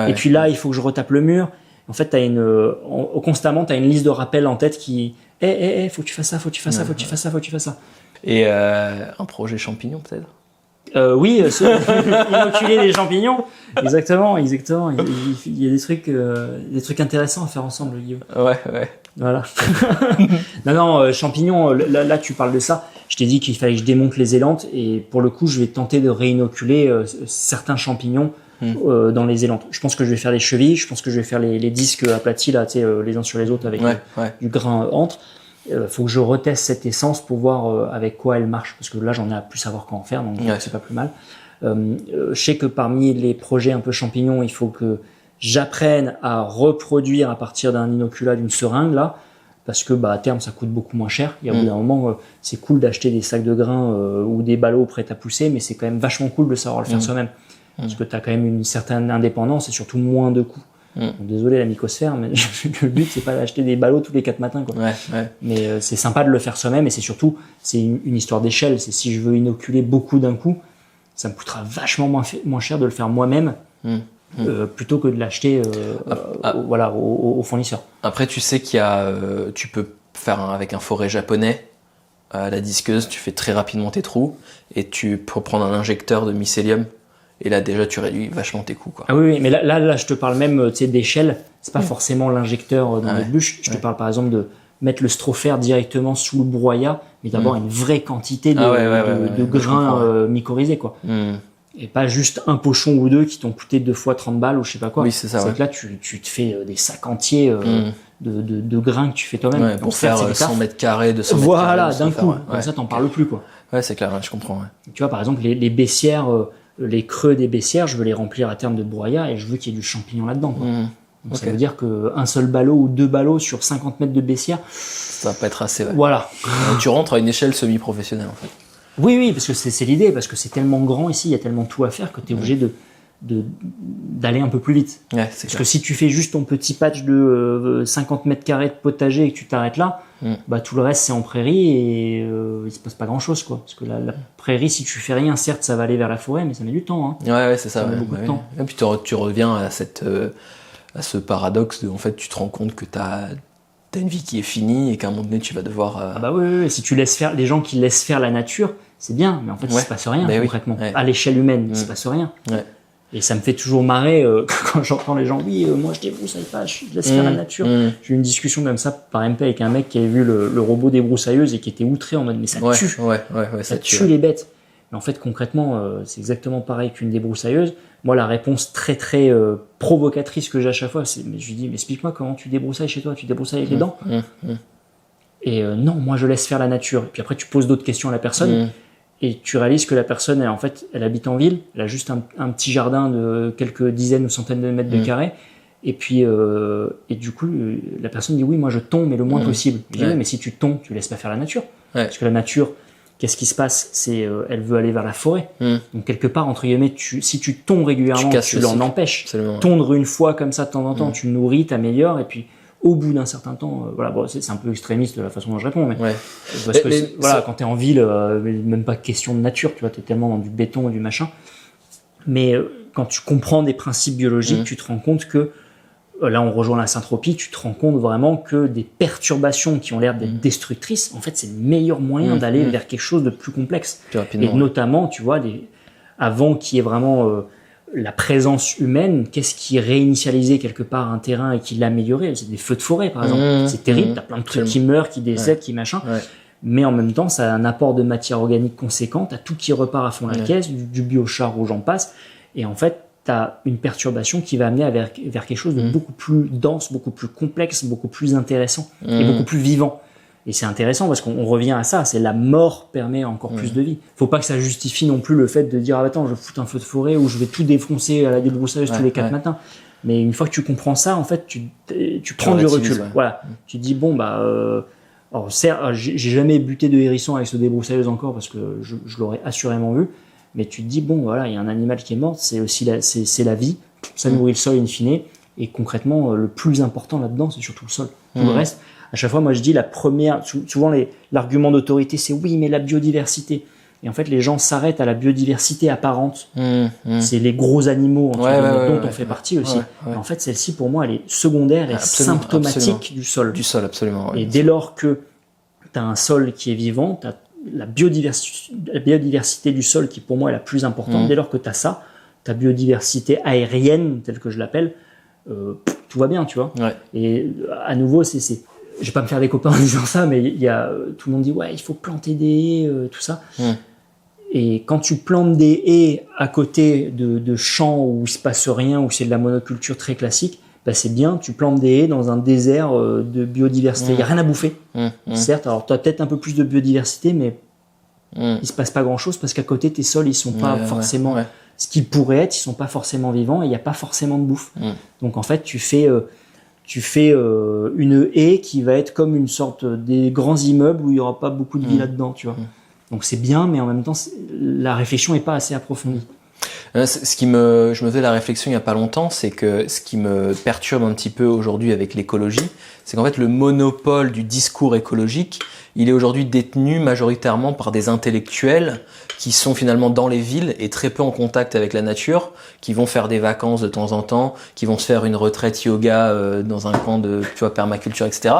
Et puis là, il faut que je retape le mur. En fait, constamment, t'as une liste de rappels en tête qui faut que tu fasses ça, faut que tu fasses ça, faut que tu fasses ça, faut que tu fasses ça. Et un projet champignon peut-être? Oui, inoculer les champignons. Exactement. Il y a des trucs intéressants à faire ensemble, Guillaume. Ouais. Voilà. non, champignons, là, tu parles de ça. Je t'ai dit qu'il fallait que je démonte les élantes et pour le coup, je vais tenter de réinoculer certains champignons dans les élantes. Je pense que je vais faire les chevilles, je pense que je vais faire les disques aplatis là, tu sais, les uns sur les autres avec du grain entre. Faut que je reteste cette essence pour voir avec quoi elle marche, parce que là j'en ai à plus savoir quoi en faire, donc c'est pas plus mal. Je sais que parmi les projets un peu champignons, il faut que j'apprenne à reproduire à partir d'un inoculat, d'une seringue là, parce que à terme ça coûte beaucoup moins cher. Et au bout d'un moment, c'est cool d'acheter des sacs de grains ou des ballots prêts à pousser, mais c'est quand même vachement cool de savoir le faire soi-même, parce que tu as quand même une certaine indépendance et surtout moins de coûts. Donc, désolé la mycosphère, mais le but c'est pas d'acheter des ballots tous les 4 matins, quoi. Mais c'est sympa de le faire soi-même et c'est surtout une histoire d'échelle. C'est si je veux inoculer beaucoup d'un coup, ça me coûtera vachement moins cher de le faire moi-même plutôt que de l'acheter au fournisseur. Après, tu sais tu peux faire avec un forêt japonais. La disqueuse, tu fais très rapidement tes trous et tu peux prendre un injecteur de mycélium. Et là, déjà, tu réduis vachement tes coûts, quoi. Ah oui, mais là, je te parle même, tu sais, d'échelle. C'est pas forcément l'injecteur dans les bûches. Je te parle, par exemple, de mettre le strophère directement sous le broyat, mais d'avoir une vraie quantité de grains mycorhizés, quoi. Et pas juste un pochon ou deux qui t'ont coûté 2 fois 30 balles ou je sais pas quoi. Oui, c'est ça. C'est que là, tu te fais des sacs entiers de grains que tu fais toi-même. Ouais, pour faire 100 mètres carrés, 200 mètres carrés. Voilà, d'un coup. Comme ça, t'en parles plus, quoi. Ouais, c'est clair, je comprends. Tu vois, par exemple, les baissières, les creux des baissières, je veux les remplir à terme de broyat et je veux qu'il y ait du champignon là-dedans, quoi. Donc ça veut dire qu'un seul ballot ou 2 ballots sur 50 mètres de baissière, ça va pas être assez. Voilà. Tu rentres à une échelle semi-professionnelle, en fait. Oui, parce que c'est l'idée, parce que c'est tellement grand ici, il y a tellement tout à faire que tu es obligé d'aller un peu plus vite. Parce que si tu fais juste ton petit patch de 50 mètres carrés de potager et que tu t'arrêtes là, tout le reste c'est en prairie et il se passe pas grand chose, quoi. Parce que la prairie, si tu fais rien, certes ça va aller vers la forêt, mais ça met du temps, hein. Ouais, c'est ça. Ça met beaucoup de temps. Et puis tu reviens à ce paradoxe de, en fait, tu te rends compte que t'as une vie qui est finie et qu'à un moment donné tu vas devoir. Oui. Si tu laisses faire, les gens qui laissent faire la nature, c'est bien, mais en fait il se passe rien concrètement. À l'échelle humaine, il se passe rien. Et ça me fait toujours marrer quand j'entends les gens, moi je débroussaille pas, je laisse faire la nature. J'ai eu une discussion comme ça par MP avec un mec qui avait vu le robot débroussailleuse et qui était outré en mode mais ça tue, ça tue les bêtes. Mais en fait concrètement c'est exactement pareil qu'une débroussailleuse. Moi la réponse très très provocatrice que j'ai à chaque fois, c'est je lui dis mais explique-moi comment tu débroussailles chez toi, tu débroussailles avec les dents. Et non, moi je laisse faire la nature. Et puis après tu poses d'autres questions à la personne. Et tu réalises que la personne, elle habite en ville, elle a juste un petit jardin de quelques dizaines ou centaines de mètres de carrés. Et puis, et du coup, la personne dit oui, moi je tonds, mais le moins possible. Je dis oui, mais si tu tonds, tu laisses pas faire la nature. Parce que la nature, qu'est-ce qui se passe? C'est, elle veut aller vers la forêt. Donc quelque part, entre guillemets, si tu tonds régulièrement, tu l'en empêches. Tondre une fois comme ça de temps en temps, tu nourris, t'améliores, et puis au bout d'un certain temps, c'est un peu extrémiste la façon dont je réponds, mais parce que quand t'es en ville, même pas question de nature, tu vois, t'es tellement dans du béton et du machin. Mais quand tu comprends des principes biologiques, tu te rends compte que là, on rejoint la syntropie. Tu te rends compte vraiment que des perturbations qui ont l'air d'être destructrices, en fait, c'est le meilleur moyen d'aller vers quelque chose de plus complexe. Et notamment, tu vois, avant qu'il y ait vraiment la présence humaine, qu'est-ce qui réinitialisait quelque part un terrain et qui l'améliorait? C'est des feux de forêt, par exemple. C'est terrible, t'as plein de trucs qui meurent, qui décèdent, qui machin. Mais en même temps, ça a un apport de matière organique conséquent, t'as tout qui repart à fond la caisse, du biochar où j'en passe. Et en fait, t'as une perturbation qui va amener vers quelque chose de beaucoup plus dense, beaucoup plus complexe, beaucoup plus intéressant et beaucoup plus vivant. Et c'est intéressant parce qu'on revient à ça, c'est la mort permet encore plus de vie. Faut pas que ça justifie non plus le fait de dire, ah attends, je fous un feu de forêt ou je vais tout défoncer à la débroussailleuse tous les 4 matins. Mais une fois que tu comprends ça, en fait, tu prends du recul. Voilà. Tu te dis, bon, alors certes, j'ai jamais buté de hérisson avec ce débroussailleuse encore parce que je l'aurais assurément vu. Mais tu te dis, bon, voilà, il y a un animal qui est mort, c'est aussi c'est la vie, ça nourrit le sol in fine. Et concrètement, le plus important là-dedans, c'est surtout le sol. Tout le reste, à chaque fois, moi je dis la première, souvent l'argument d'autorité, c'est oui, mais la biodiversité. Et en fait, les gens s'arrêtent à la biodiversité apparente. C'est les gros animaux dont on fait partie aussi. En fait, celle-ci, pour moi, elle est secondaire et symptomatique du sol. Du sol, absolument. Et dès lors que tu as un sol qui est vivant, tu as la biodiversité du sol qui, pour moi, est la plus importante. Dès lors que tu as ça, ta biodiversité aérienne, telle que je l'appelle, tout va bien, tu vois. Et à nouveau, je vais pas me faire des copains en disant ça, mais tout le monde dit ouais, il faut planter des haies, tout ça. Et quand tu plantes des haies à côté de champs où il se passe rien, où c'est de la monoculture très classique, c'est bien. Tu plantes des haies dans un désert de biodiversité. Il y a rien à bouffer. Certes, alors tu as peut-être un peu plus de biodiversité, mais il se passe pas grand-chose parce qu'à côt,es tes sols, ils sont pas forcément ce qu'ils pourraient être. Ils sont pas forcément vivants et il y a pas forcément de bouffe. Donc en fait, tu fais une haie qui va être comme une sorte des grands immeubles où il y aura pas beaucoup de vie là-dedans, tu vois. Donc c'est bien, mais en même temps, la réflexion est pas assez approfondie. Je me faisais la réflexion il y a pas longtemps, c'est que ce qui me perturbe un petit peu aujourd'hui avec l'écologie, c'est qu'en fait le monopole du discours écologique, il est aujourd'hui détenu majoritairement par des intellectuels qui sont finalement dans les villes et très peu en contact avec la nature, qui vont faire des vacances de temps en temps, qui vont se faire une retraite yoga dans un camp de permaculture, etc.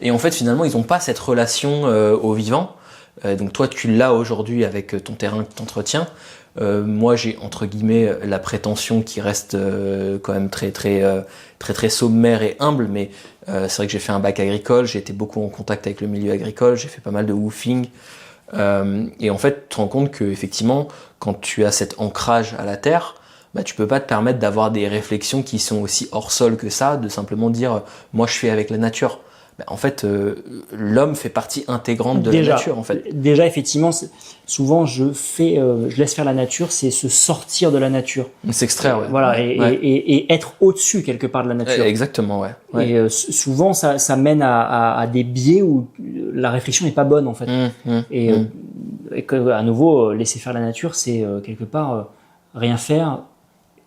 Et en fait finalement ils n'ont pas cette relation au vivant. Donc toi tu l'as aujourd'hui avec ton terrain que tu entretiens. Moi j'ai entre guillemets la prétention qui reste quand même très sommaire et humble, mais c'est vrai que j'ai fait un bac agricole, j'ai été beaucoup en contact avec le milieu agricole, j'ai fait pas mal de woofing, et en fait tu te rends compte que effectivement quand tu as cet ancrage à la terre, tu peux pas te permettre d'avoir des réflexions qui sont aussi hors sol que ça, de simplement dire moi je suis avec la nature. En fait, l'homme fait partie intégrante de la nature. En fait. Déjà, effectivement, souvent je laisse faire la nature, c'est se sortir de la nature. S'extraire, ouais. Voilà, et être au-dessus quelque part de la nature. Exactement, ouais. Et souvent, ça mène à des biais où la réflexion n'est pas bonne, en fait. Et à nouveau, laisser faire la nature, c'est quelque part rien faire.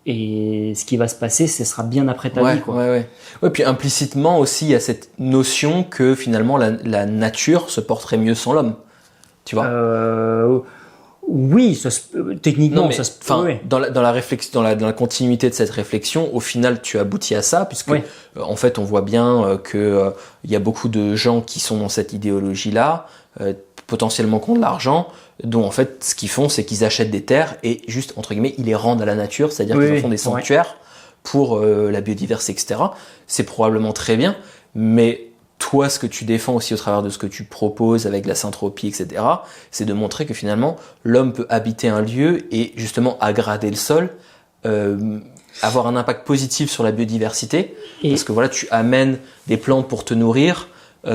Et ce qui va se passer, ce sera bien après ta vie, quoi. Ouais, puis implicitement aussi, il y a cette notion que finalement la nature se porterait mieux sans l'homme. Tu vois Oui, techniquement, ça se peut. Dans la réflexion, dans la continuité de cette réflexion, au final, tu aboutis à ça, puisque en fait, on voit bien que il y a beaucoup de gens qui sont dans cette idéologie-là, potentiellement qui ont de l'argent, dont en fait ce qu'ils font c'est qu'ils achètent des terres et juste entre guillemets ils les rendent à la nature, c'est-à-dire qu'ils en font des sanctuaires pour la biodiversité, etc. C'est probablement très bien, mais toi ce que tu défends aussi au travers de ce que tu proposes avec la syntropie, etc., c'est de montrer que finalement l'homme peut habiter un lieu et justement aggrader le sol, avoir un impact positif sur la biodiversité, parce que voilà, tu amènes des plantes pour te nourrir.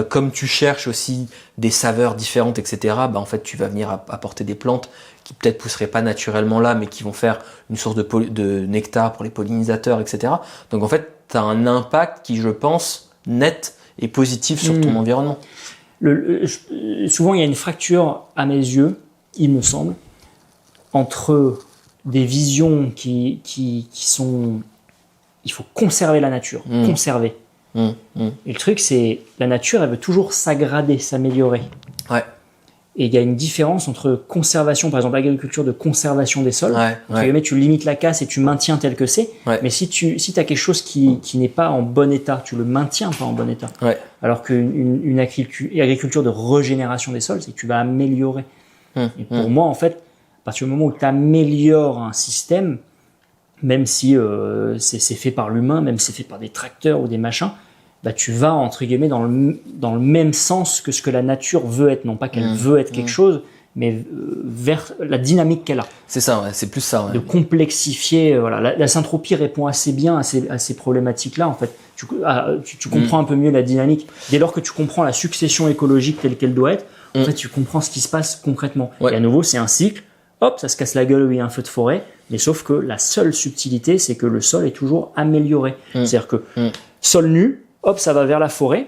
Comme tu cherches aussi des saveurs différentes, etc., en fait, tu vas venir apporter des plantes qui peut-être pousseraient pas naturellement là, mais qui vont faire une source de nectar pour les pollinisateurs, etc. Donc, en fait, tu as un impact qui, je pense, net et positif sur ton environnement. Souvent, il y a une fracture, à mes yeux, il me semble, entre des visions qui sont... Il faut conserver la nature, conserver. Et le truc, c'est la nature, elle veut toujours s'aggrader, s'améliorer. Et il y a une différence entre conservation, par exemple l'agriculture de conservation des sols. Tu limites la casse et tu maintiens tel que c'est. Mais si tu as quelque chose qui n'est pas en bon état, tu le maintiens pas en bon état. Alors qu'une agriculture de régénération des sols, c'est que tu vas améliorer. Et pour moi, en fait, à partir du moment où tu améliores un système, même si c'est fait par l'humain, même si c'est fait par des tracteurs ou des machins, bah tu vas entre guillemets dans le même sens que ce que la nature veut être, non pas qu'elle veut être quelque chose, mais vers la dynamique qu'elle a. C'est ça, ouais, c'est plus ça. Ouais. De complexifier, voilà. La syntropie répond assez bien à ces problématiques-là. En fait, tu comprends un peu mieux la dynamique. Dès lors que tu comprends la succession écologique telle qu'elle doit être, en fait, tu comprends ce qui se passe concrètement. Ouais. Et à nouveau, c'est un cycle. Hop, ça se casse la gueule où il y a un feu de forêt. Mais sauf que la seule subtilité, c'est que le sol est toujours amélioré. C'est-à-dire que sol nu, hop, ça va vers la forêt.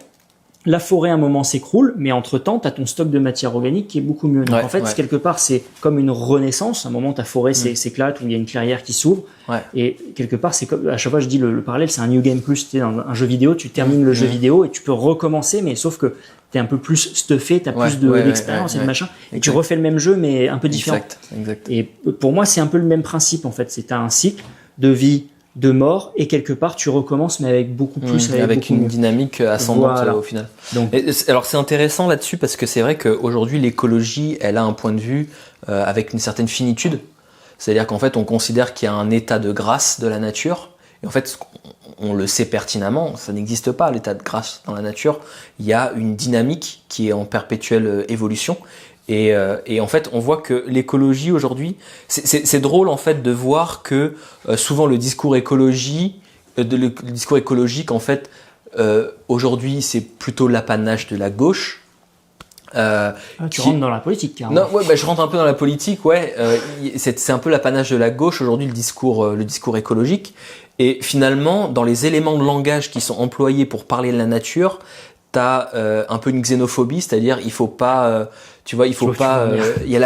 La forêt, à un moment, s'écroule, mais entre-temps, tu as ton stock de matière organique qui est beaucoup mieux. Donc, en fait, quelque part, c'est comme une renaissance. À un moment, ta forêt s'éclate, où il y a une clairière qui s'ouvre. Ouais. Et quelque part, c'est comme, à chaque fois, je dis le parallèle, c'est un New Game Plus. Tu es dans un jeu vidéo, tu termines le jeu vidéo et tu peux recommencer, mais sauf que tu es un peu plus stuffé, tu as plus d'expérience et de machin. Et tu refais le même jeu, mais un peu différent. Exact. Et pour moi, c'est un peu le même principe, en fait. C'est un cycle de vie, de mort, et quelque part tu recommences mais avec beaucoup plus avec une dynamique ascendante au final. Donc, alors c'est intéressant là-dessus parce que c'est vrai qu'aujourd'hui l'écologie elle a un point de vue avec une certaine finitude, c'est-à-dire qu'en fait on considère qu'il y a un état de grâce de la nature et en fait on le sait pertinemment, ça n'existe pas l'état de grâce dans la nature, il y a une dynamique qui est en perpétuelle évolution. Et en fait, on voit que l'écologie aujourd'hui, c'est drôle en fait de voir que souvent le discours écologique en fait aujourd'hui c'est plutôt l'apanage de la gauche. Tu rentres dans la politique, carrément. Non, ouais, je rentre un peu dans la politique, ouais. C'est un peu l'apanage de la gauche aujourd'hui le discours écologique. Et finalement, dans les éléments de langage qui sont employés pour parler de la nature, t'as un peu une xénophobie, c'est-à-dire il faut pas, il y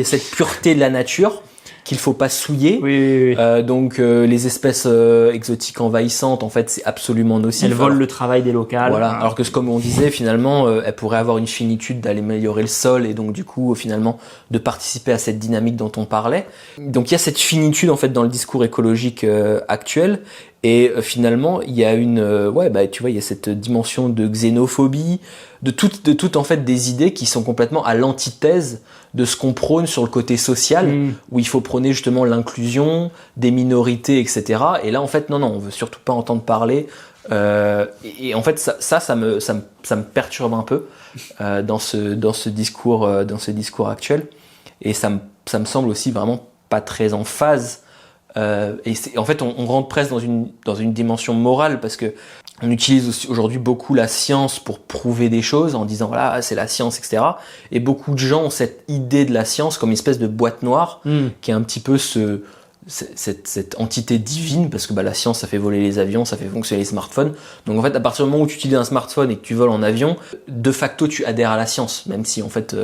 a cette pureté de la nature qu'il faut pas souiller. Oui. Donc les espèces exotiques envahissantes, en fait, c'est absolument nocif. Elles volent le travail des locales. Voilà. Alors que comme on disait, finalement, elles pourraient avoir une finitude d'aller améliorer le sol et donc du coup, finalement, de participer à cette dynamique dont on parlait. Donc il y a cette finitude en fait dans le discours écologique actuel. Et finalement, il y a il y a cette dimension de xénophobie, de toutes en fait des idées qui sont complètement à l'antithèse de ce qu'on prône sur le côté social, où il faut prôner justement l'inclusion des minorités, etc. Et là, en fait, non, on veut surtout pas entendre parler. Et en fait, ça me perturbe un peu dans ce discours actuel. Et ça me semble aussi vraiment pas très en phase. Et en fait, on rentre presque dans une dimension morale parce que on utilise aussi aujourd'hui beaucoup la science pour prouver des choses en disant voilà, c'est la science, etc. Et beaucoup de gens ont cette idée de la science comme une espèce de boîte noire qui est un petit peu cette entité divine parce que la science ça fait voler les avions, ça fait fonctionner les smartphones. Donc en fait, à partir du moment où tu utilises un smartphone et que tu voles en avion, de facto tu adhères à la science, même si en fait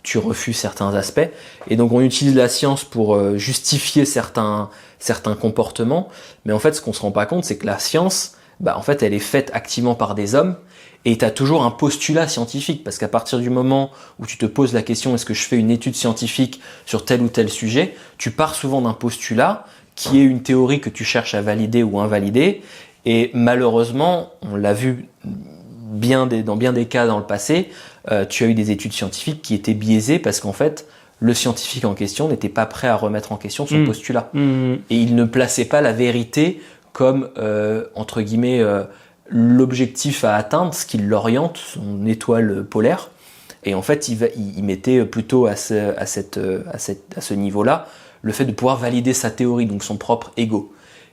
tu refuses certains aspects. Et donc on utilise la science pour justifier certains comportements, mais en fait ce qu'on se rend pas compte, c'est que la science, en fait elle est faite activement par des hommes, et tu as toujours un postulat scientifique, parce qu'à partir du moment où tu te poses la question est-ce que je fais une étude scientifique sur tel ou tel sujet, tu pars souvent d'un postulat qui est une théorie que tu cherches à valider ou invalider, et malheureusement, on l'a vu dans bien des cas dans le passé, tu as eu des études scientifiques qui étaient biaisées parce qu'en fait le scientifique en question n'était pas prêt à remettre en question son postulat. Et il ne plaçait pas la vérité comme, entre guillemets, l'objectif à atteindre, ce qui l'oriente, son étoile polaire. Et en fait, il mettait plutôt à ce niveau-là le fait de pouvoir valider sa théorie, donc son propre ego.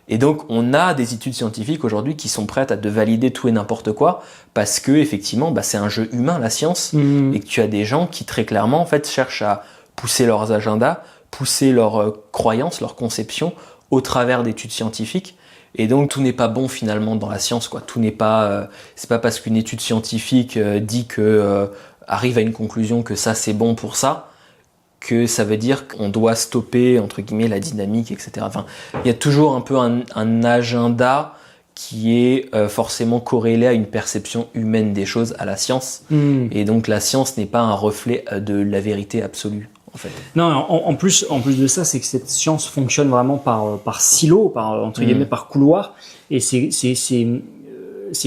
Et donc, on a des études scientifiques aujourd'hui qui sont prêtes à te valider tout et n'importe quoi parce que, effectivement, c'est un jeu humain, la science, et que tu as des gens qui, très clairement, en fait, cherchent à pousser leurs agendas, pousser leurs croyances, leurs conceptions au travers d'études scientifiques. Et donc, tout n'est pas bon, finalement, dans la science, quoi. Tout n'est pas, c'est pas parce qu'une étude scientifique dit arrive à une conclusion que ça, c'est bon pour ça, que ça veut dire qu'on doit stopper, entre guillemets, la dynamique, etc. Enfin, il y a toujours un peu un agenda qui est forcément corrélé à une perception humaine des choses, à la science. Et donc, la science n'est pas un reflet de la vérité absolue, en fait. Non, en plus de ça, c'est que cette science fonctionne vraiment par silo, entre guillemets, par couloir. Et c'est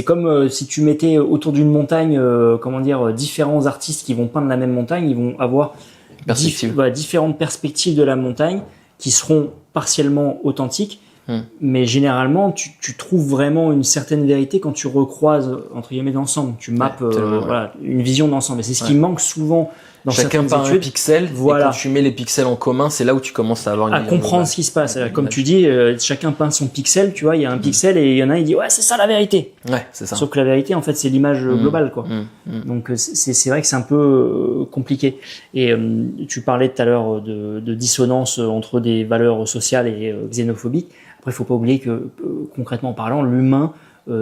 comme si tu mettais autour d'une montagne, différents artistes qui vont peindre la même montagne, ils vont avoir différentes perspectives de la montagne qui seront partiellement authentiques, Mais généralement, tu trouves vraiment une certaine vérité quand tu recroises, entre guillemets, l'ensemble. Tu mappes voilà, une vision d'ensemble. Et c'est ce qui manque souvent dans chacun certaines peint études. un pixel, Voilà. et quand tu mets les pixels en commun, c'est là où tu commences à avoir une À vision comprendre globale. ce qui se passe. Comme tu dis, chacun peint son pixel, tu vois, il y a un pixel et il y en a un, il dit, ouais, c'est ça la vérité. Ouais, c'est ça. Sauf que la vérité, en fait, c'est l'image globale, quoi. Donc, c'est vrai que c'est un peu compliqué. Et tu parlais tout à l'heure de dissonance entre des valeurs sociales et xénophobiques. Après, il faut pas oublier que, concrètement parlant, l'humain,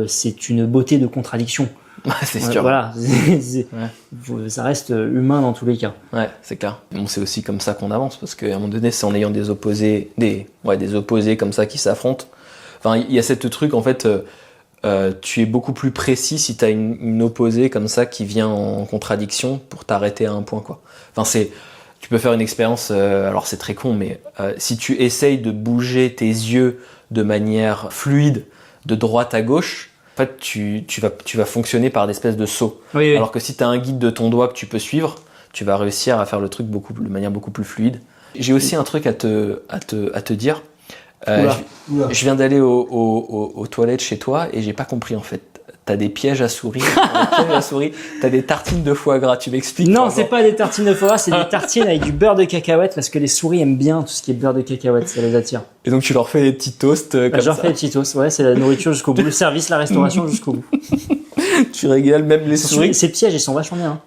c'est une beauté de contradiction. Ouais, c'est sûr. Voilà, ça reste humain dans tous les cas. Ouais, c'est clair. Bon, c'est aussi comme ça qu'on avance, parce qu'à un moment donné, c'est en ayant des opposés, des opposés comme ça qui s'affrontent. Enfin, il y a cette truc, en fait, tu es beaucoup plus précis si tu as une opposée comme ça qui vient en contradiction pour t'arrêter à un point, quoi. Enfin, tu peux faire une expérience, alors c'est très con, mais si tu essayes de bouger tes yeux de manière fluide, de droite à gauche, en fait, tu vas fonctionner par des espèces de sauts. Oui. Alors que si tu as un guide de ton doigt que tu peux suivre, tu vas réussir à faire le truc de manière beaucoup plus fluide. J'ai aussi un truc à te dire. Oula. Je viens d'aller aux toilettes chez toi et j'ai pas compris en fait. T'as des pièges à souris, t'as des tartines de foie gras, tu m'expliques? Non, c'est pas des tartines de foie gras, c'est des tartines avec du beurre de cacahuète parce que les souris aiment bien tout ce qui est beurre de cacahuète, ça les attire. Et donc tu leur fais des petits toasts comme Je leur ça. fais des petits toasts, ouais, c'est la nourriture jusqu'au bout, le service, la restauration jusqu'au bout. Tu régales même les souris. Ces pièges, ils sont vachement bien. Hein.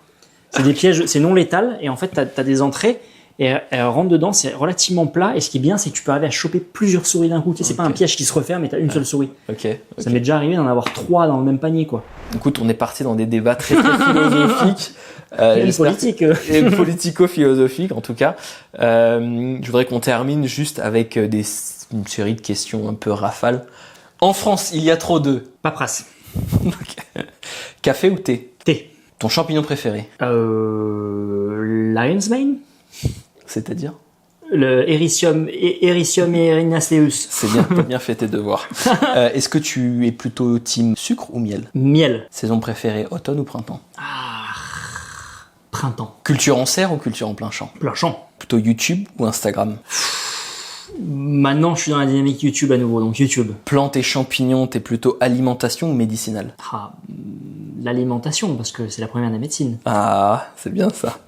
C'est des pièges, c'est non létal et en fait, t'as des entrées et elles rentrent dedans, c'est relativement plat et ce qui est bien, c'est que tu peux arriver à choper plusieurs souris d'un coup. Tu sais, c'est pas un piège qui se referme et t'as une seule souris. Ok. Ça m'est déjà arrivé d'en avoir 3 dans le même panier, quoi. Écoute, on est parti dans des débats très très philosophiques. Une J'espère politique. et politico-philosophique en tout cas. Je voudrais qu'on termine juste avec une série de questions un peu rafales. En France, il y a trop de Paperasse. café ou thé? Thé. Ton champignon préféré? Lion's Mane. C'est-à-dire? Le Ericium erinaceus. C'est bien, t'as bien fait tes devoirs. Est-ce que tu es plutôt team sucre ou miel? Miel. Saison préférée, automne ou printemps? Printemps. Culture en serre ou culture en plein champ? Plein champ. Plutôt YouTube ou Instagram? Maintenant, je suis dans la dynamique YouTube à nouveau, donc YouTube. Plantes et champignons, t'es plutôt alimentation ou médicinal? L'alimentation, parce que c'est la première de la médecine. Ah, c'est bien ça.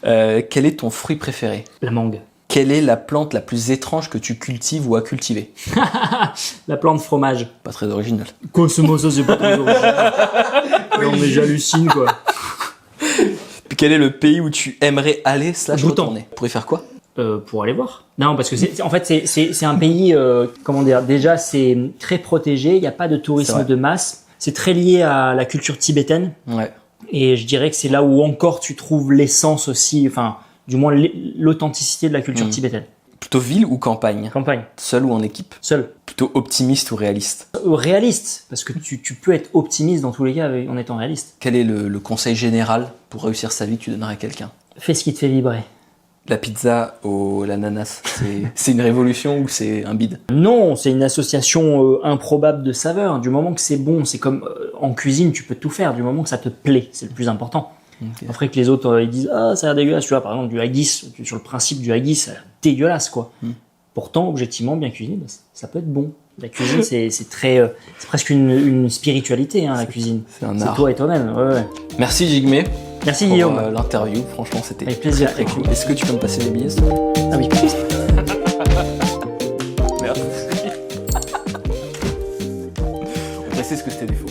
Quel est ton fruit préféré? La mangue. Quelle est la plante la plus étrange que tu cultives ou as cultivée? La plante fromage. Pas très original. Consomme ça, c'est pas très original. Non, mais j'hallucine, quoi. Quel est le pays où tu aimerais aller / Bhoutan. retourner? Pour y faire quoi? Pour aller voir. Non, parce que en fait, c'est un pays, comment dire, déjà, c'est très protégé, il n'y a pas de C'est tourisme vrai. de masse. C'est très lié à la culture tibétaine. Ouais. Et je dirais que c'est là où encore tu trouves l'essence aussi, enfin, du moins l'authenticité de la culture tibétaine. Plutôt ville ou campagne? Campagne. Seul ou en équipe? Seul. Plutôt optimiste ou réaliste? Réaliste, parce que tu peux être optimiste dans tous les cas en étant réaliste. Quel est le conseil général pour réussir sa vie que tu donnerais à quelqu'un? Fais ce qui te fait vibrer. La pizza au l'ananas, c'est une révolution ou c'est un bide? Non, c'est une association improbable de saveurs. Du moment que c'est bon, c'est comme en cuisine, tu peux tout faire. Du moment que ça te plaît, c'est le plus important. Okay. Après que les autres ils disent ah ça a l'air dégueulasse, tu vois par exemple du haggis, sur le principe du haggis, ça a l'air dégueulasse quoi. Pourtant objectivement bien cuisiné, ça peut être bon. La cuisine c'est très c'est presque une spiritualité hein, la cuisine. C'est un C'est art. toi et toi-même. Ouais. Merci Jigmé Merci pour Guillaume. l'interview. Franchement, c'était Avec plaisir. très cool. Est-ce que tu peux me passer mes billets s'il te plaît? Ah oui. Merci. On précise que c'était des faux.